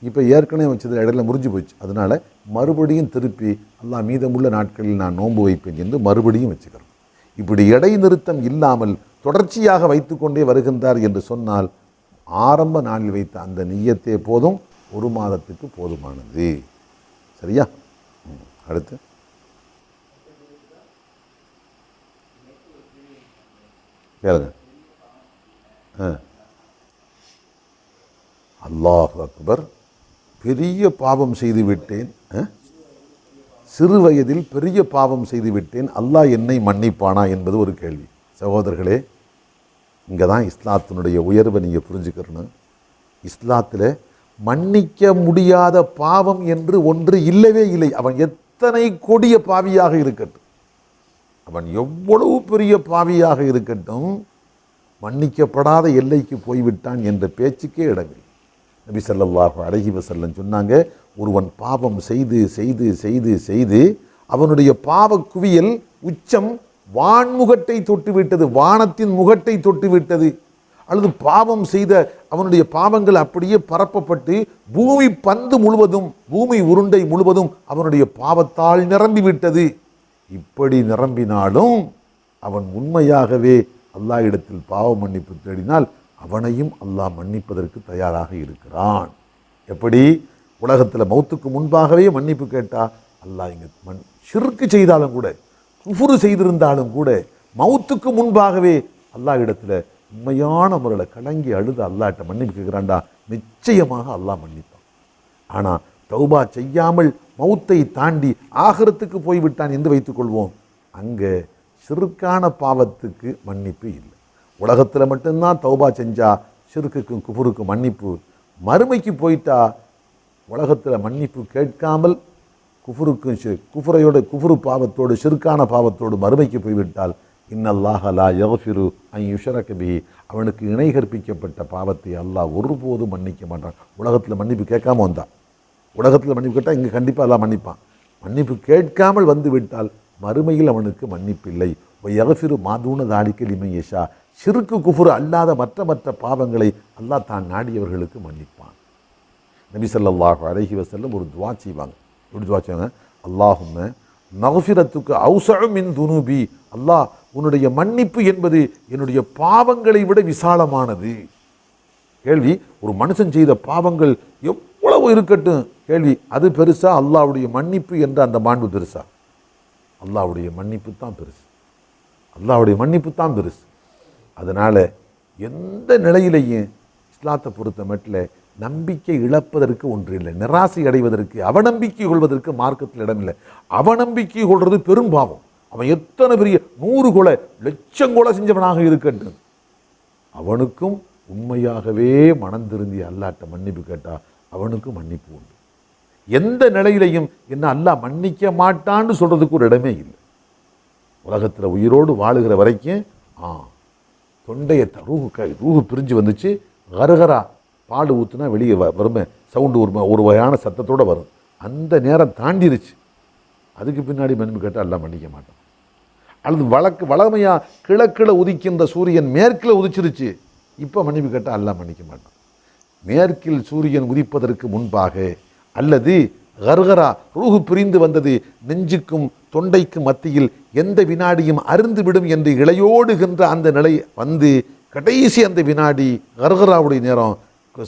இப்போ ஏற்கனவே வச்சது இடையில முறிஞ்சு போச்சு. அதனால் மறுபடியும் திருப்பி அல்லாஹ் மீதமுள்ள நாட்களில் நான் நோன்பு வைப்பேன் என்று மறுபடியும் வச்சுக்கிறோம். இப்படி இடைநிறுத்தம் இல்லாமல் தொடர்ச்சியாக வைத்து கொண்டே வருகின்றார் என்று சொன்னால் ஆரம்ப நாளில் வைத்த அந்த நிய்யத்தே போதும், ஒரு மாதத்துக்கு போதுமானது. சரியா? அடுத்து கேளுங்க. அல்லாஹு அக்பர். பெரிய பாவம் செய்து விட்டேன், சிறு வயதில் பெரிய பாவம் செய்து விட்டேன், அல்லாஹ் என்னை மன்னிப்பானா என்பது ஒரு கேள்வி. சகோதரர்களே, இங்கே தான் இஸ்லாத்தினுடைய உயர்வை நீங்கள் புரிஞ்சுக்கிறணும். இஸ்லாத்தில் மன்னிக்க முடியாத பாவம் என்று ஒன்று இல்லவே இல்லை. அவன் எத்தனை கொடிய பாவியாக இருக்கட்டும், அவன் எவ்வளவு பெரிய பாவியாக இருக்கட்டும், மன்னிக்கப்படாத எல்லைக்கு போய்விட்டான் என்ற பேச்சுக்கே இடமில்லை. நபி ஸல்லல்லாஹு அலைஹி வஸல்லம் சொன்னாங்க, ஒருவன் பாவம் செய்து செய்து செய்து செய்து அவனுடைய பாவ குவியல் உச்சம் வான்முகட்டை தொட்டுவிட்டது, வானத்தின் முகட்டை தொட்டுவிட்டது. அல்லது பாவம் செய்த அவனுடைய பாவங்கள் அப்படியே பரப்பப்பட்டு பூமி பந்து முழுவதும், பூமி உருண்டை முழுவதும் அவனுடைய பாவத்தால் நிரம்பிவிட்டது. இப்படி நிரம்பினாலும் அவன் உண்மையாகவே அல்லாஹ் இடத்தில் பாவ மன்னிப்பு தேடினால் அவனையும் அல்லாஹ் மன்னிப்பதற்கு தயாராக இருக்கிறான். எப்படி? உலகத்தில் மௌத்துக்கு முன்பாகவே மன்னிப்பு கேட்டால் அல்லாஹ் இங்கே ஷிர்க்கு செய்தாலும் கூட, குஃப்ரு செய்திருந்தாலும் கூட, மௌத்துக்கு முன்பாகவே அல்லாஹ் இடத்துல உண்மையான முறையில் கலங்கி அழுது அல்லாஹ்ட்ட மன்னிப்பு கேட்குறான்டா, நிச்சயமாக அல்லாஹ் மன்னிப்பான். ஆனால் தௌபா செய்யாமல் மௌத்தை தாண்டி ஆகிரத்துக்கு போய்விட்டான் என்று வைத்துக்கொள்வோம், அங்கே ஷிர்க்கான பாவத்துக்கு மன்னிப்பு இல்லை. உலகத்தில் மட்டும்தான் தௌபா செஞ்சா ஷிர்க்குக்கும் குஃபுருக்கும் மன்னிப்பு. மறுமைக்கு போயிட்டா உலகத்தில் மன்னிப்பு கேட்காமல் குஃபுரு பாவத்தோடு ஷிர்க்கான பாவத்தோடு மறுமைக்கு போய்விட்டால் இன்னல்லாஹ லா யக்ஃபிரு அன் யுஷ்ரக பிஹி, அவனுக்கு இணை கற்பிக்கப்பட்ட பாவத்தை அல்லாஹ் ஒருபோதும் மன்னிக்க மாட்டான். உலகத்தில் மன்னிப்பு கேட்காம வந்தான், உலகத்தில் மன்னிப்பு கேட்டால் இங்கே கண்டிப்பாக அல்லாஹ் மன்னிப்பான். மன்னிப்பு கேட்காமல் வந்து விட்டால் மறுமையில் அவனுக்கு மன்னிப்பில்லை. யக்ஃபிரு மாதூன தாலிக லிமன் யஷா, ஷிர்க்கு குஃபுரு அல்லாத மற்ற பாவங்களை அல்லாஹ் தான் நாடியவர்களுக்கு மன்னிப்பான். நபி ஸல்லல்லாஹு அலைஹி வஸல்லம் ஒரு துவா செய்வாங்க. எப்படி துவா செய்வாங்க? அல்லாஹும்ம மக்ஃபிரத்துக்கு அவ்ஸஅ மின் துனூபி, அல்லாஹ் உன்னுடைய மன்னிப்பு என்பது என்னுடைய பாவங்களை விட விசாலமானது. கேள்வி, ஒரு மனுஷன் செய்த பாவங்கள் எவ்வளவு இருக்கட்டும், கேள்வி அது பெருசா அல்லாஹ்வுடைய மன்னிப்பு என்ற அந்த மாண்பு பெருசா? அல்லாஹ்வுடைய மன்னிப்பு தான் பெருசு, அல்லாஹ்வுடைய மன்னிப்பு தான் பெருசு. அதனால் எந்த நிலையிலையும் இஸ்லாத்தை பொறுத்த மட்டில் நம்பிக்கை இழப்பதற்கு ஒன்று இல்லை, நிராசை அடைவதற்கு, அவநம்பிக்கை கொள்வதற்கு மார்க்கத்தில் இடமில்லை. அவநம்பிக்கை கொள்வது பெரும் பாவம். அவன் எத்தனை பெரிய 100 கொலை 1,00,000 கொலை செஞ்சவனாக இருக்கட்டும், அவனுக்கும் உண்மையாகவே மனம் திருந்தி அல்லாட்ட மன்னிப்பு கேட்டா அவனுக்கும் மன்னிப்பு உண்டு. எந்த நிலையிலையும் என்ன அல்லாஹ் மன்னிக்க மாட்டான்னு சொல்றதுக்கு ஒரு இடமே இல்லை. உலகத்தில் உயிரோடு வாழுகிற வரைக்கும் தொண்டையை ரூஹு பிரிஞ்சு வந்துச்சு, கரகரா பாடு ஊற்றுனா வெளியே வருமே சவுண்டு ஒரு வகையான சத்தத்தோடு வரும். அந்த நேரம் தாண்டிருச்சு, அதுக்கு பின்னாடி மன்னிப்பு கேட்டால் எல்லாம் மன்னிக்க மாட்டான். அல்லது வளமையாக கிழக்கில் உதிக்கின்ற சூரியன் மேற்கில் உதிச்சிருச்சு, இப்போ மன்னிப்பு கேட்டால் எல்லாம் மன்னிக்க மாட்டான். மேற்கில் சூரியன் உதிப்பதற்கு முன்பாக அல்லது கர்கரா ரூஹு பிரிந்து வந்தது, நெஞ்சுக்கும் தொண்டைக்கும் மத்தியில் எந்த வினாடியும் அருந்து விடும் என்று இளையோடுகின்ற அந்த நிலை வந்து கடைசி அந்த வினாடி கர்கராவுடைய நேரம்,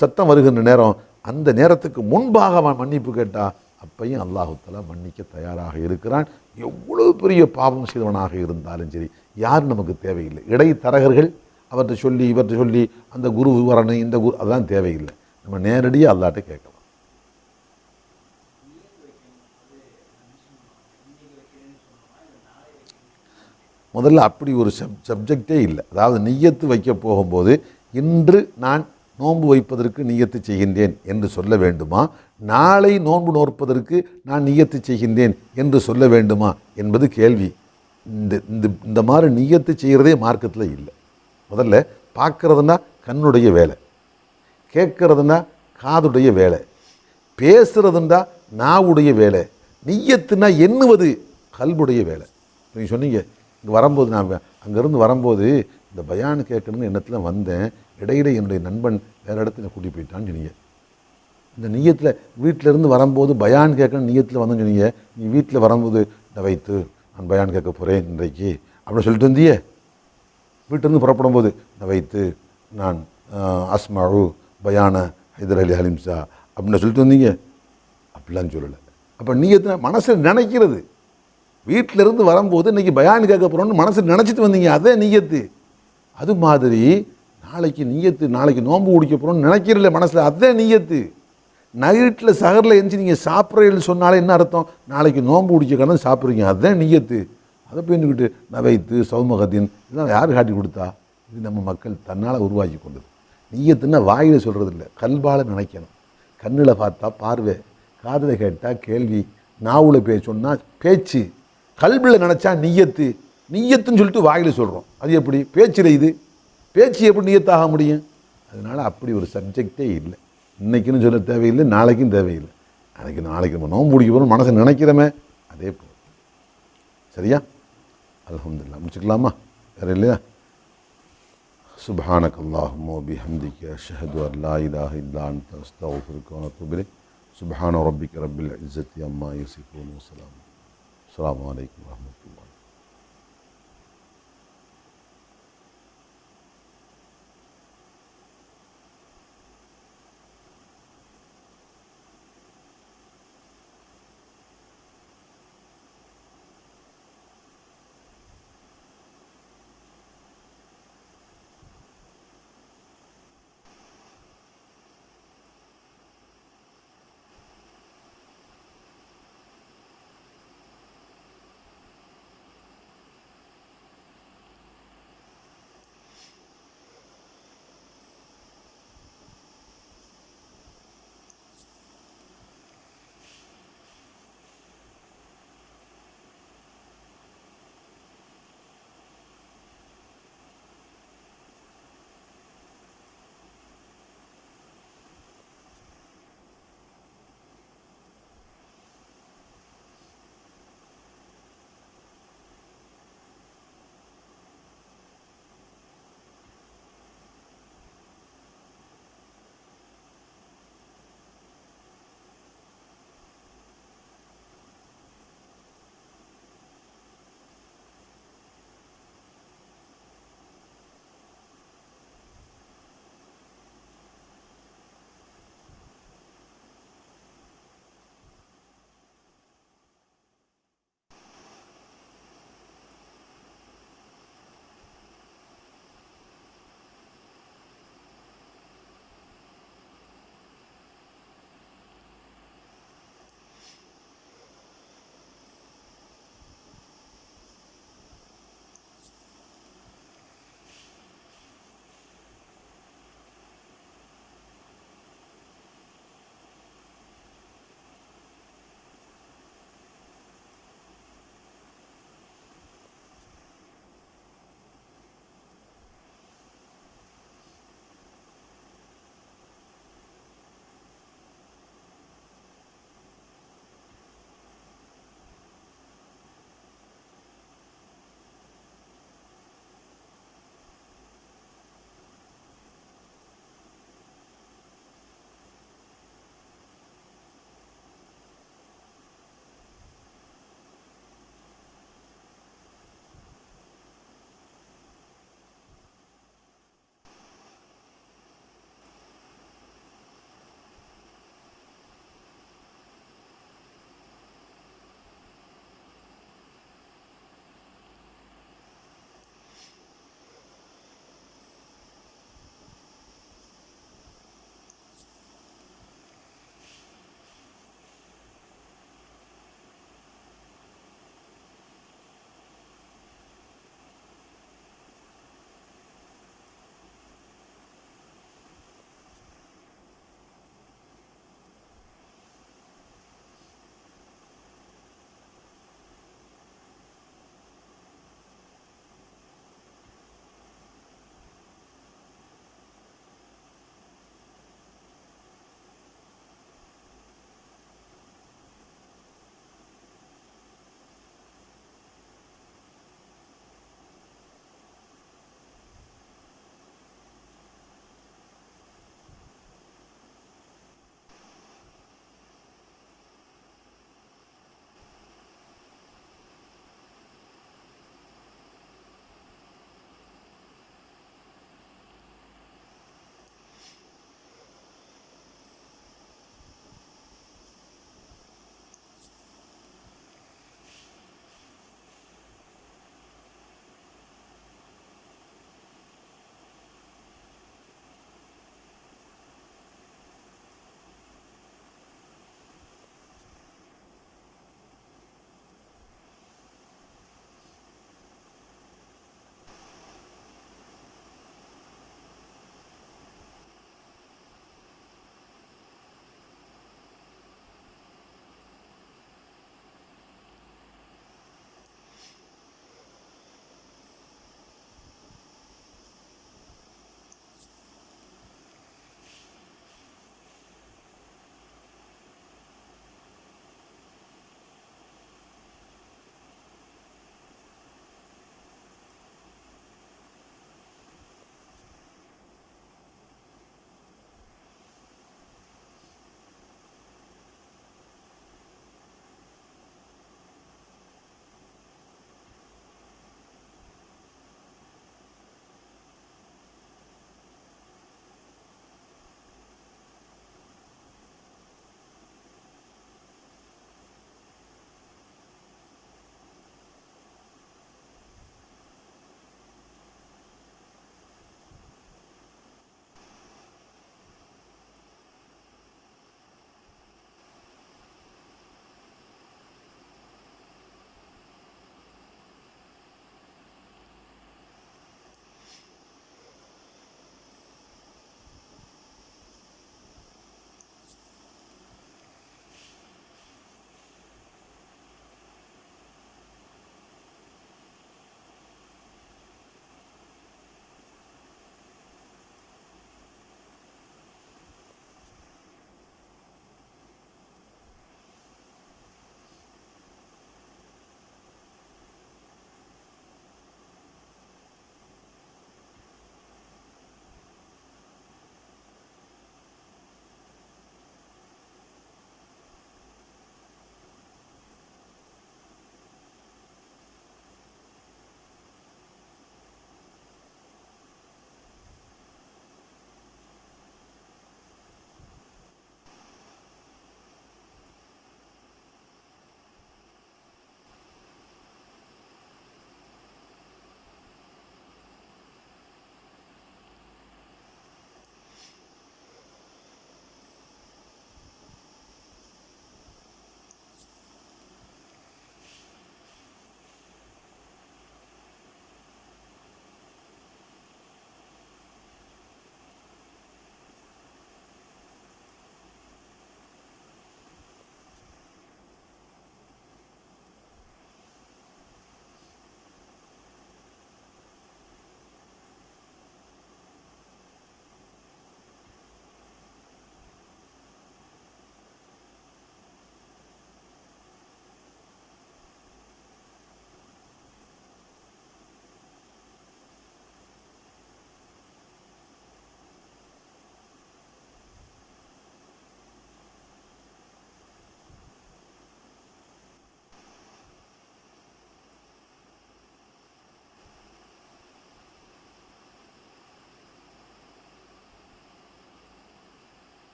சத்தம் வருகின்ற நேரம், அந்த நேரத்துக்கு முன்பாக அவன் மன்னிப்பு கேட்டா அப்பையும் அல்லாஹு தஆலா மன்னிக்க தயாராக இருக்கிறான். எவ்வளவு பெரிய பாவம் செய்தவனாக இருந்தாலும் சரி, யார் நமக்கு தேவையில்லை. இடைத்தரகர்கள் அவர்கிட்ட சொல்லி இவர்கிட்ட சொல்லி அந்த குரு வரணும் இந்த குரு, அதெல்லாம் தேவையில்லை. நம்ம நேரடியாக அல்லாட்ட கேட்கலாம். முதல்ல அப்படி ஒரு சப்ஜெக்டே இல்லை. அதாவது நிய்யத்து வைக்க போகும்போது இன்று நான் நோன்பு வைப்பதற்கு நிய்யத்து செய்கின்றேன் என்று சொல்ல வேண்டுமா, நாளை நோன்பு நோற்பதற்கு நான் நிய்யத்து செய்கின்றேன் என்று சொல்ல வேண்டுமா என்பது கேள்வி. இந்த மாதிரி நிய்யத்து செய்கிறதே மார்க்கத்தில் இல்லை. முதல்ல பார்க்குறதுனா கண்ணுடைய வேலை, கேட்குறதுனா காதுடைய வேலை, பேசுறதுண்டா நாவுடைய வேலை, நிய்யத்துனா எண்ணுவது கல்புடைய வேலை. நீங்கள் சொன்னீங்க இங்கே வரும்போது, நான் அங்கேருந்து வரும்போது இந்த பயான் கேட்கணுன்னு எண்ணத்தில் வந்தேன், இடையில என்னுடைய நண்பன் வேறு இடத்துல கூட்டிகிட்டு போயிட்டான்னு சொன்னீங்க. இந்த நிய்யத்தில் வீட்டிலேருந்து வரும்போது பயான் கேட்கணும் நிய்யத்தில் வந்தேன்னு சொன்னீங்க. நீ வீட்டில் வரும்போது இதை வைத்து நான் பயான் கேட்க போகிறேன் இன்றைக்கு அப்படின்னு சொல்லிட்டு வந்தியே. வீட்டிலேருந்து புறப்படும் போது இதை வைத்து நான் அஸ்மாவு பயான ஹைதர் அலி ஹலிம்சா அப்படின்னு சொல்லிட்டு வந்தீங்க. அப்படிலாம் சொல்லலை. அப்போ நிய்யத்தை மனசில் நினைக்கிறது. வீட்டிலேருந்து வரும்போது இன்றைக்கி பயான் கேட்க போகிறோன்னு மனசில் நினச்சிட்டு வந்தீங்க, அதே நிய்யத்து. அது மாதிரி நாளைக்கு நிய்யத்து, நாளைக்கு நோன்பு குடிக்க போகிறோன்னு நினைக்கிறதில்ல மனசில், அதே நிய்யத்து. நைட்டில் சகரில் எழுந்துச்சு நீங்கள் சாப்பிட்றீங்கன்னு சொன்னாலே என்ன அர்த்தம், நாளைக்கு நோன்பு குடிக்க கடந்து சாப்பிட்றீங்க, அதுதான் நிய்யத்து. அதை போயின்னுக்கிட்டு நவைத்து சௌமகத்தின் இதெல்லாம் யார் காட்டி கொடுத்தா? இது நம்ம மக்கள் தன்னால் உருவாக்கி கொண்டது. நிய்யத்துன்னா வாயில் சொல்கிறது இல்லை, கல்பால் நினைக்கணும். கண்ணில் பார்த்தா பார்வை, காதில் கேட்டால் கேள்வி, நாவில் சொன்னால் பேச்சு, கல்பில் நினச்சா நிய்யத்து. நிய்யத்துன்னு சொல்லிட்டு வாயில் சொல்கிறோம், அது எப்படி பேச்சில்? இது பேச்சு எப்படி நிய்யத்தாக முடியும்? அதனால் அப்படி ஒரு சப்ஜெக்டே இல்லை. இன்றைக்குன்னு சொல்ல தேவையில்லை, நாளைக்கும் தேவையில்லை. நாளைக்கு நம்ம நோன்பு பிடிக்க போகிறோம் மனசை நினைக்கிறோமே, அதே போல். சரியா? அல்ஹம்துலில்லாஹ். முடிச்சுக்கலாமா? வேறு இல்லையா? சுப்ஹானக அல்லாஹும்ம வ பிஹம்திக அஷ்ஹது அன் லா இலாஹ இல்லா அன்த அஸ்தக்ஃபிருக வ அத்தூபு இலைக். சுப்ஹான ரப்பிக ரப்பில் இஸ்ஸத்தி அம்மா யசிஃபூன் வ ஸலாம். அஸ்ஸலாமு அலைக்கும் வ ரஹ்மத்துல்லாஹி.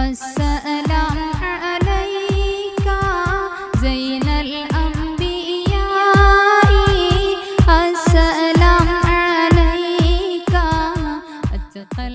السلام عليك زين الأنبياء السلام عليك أتقى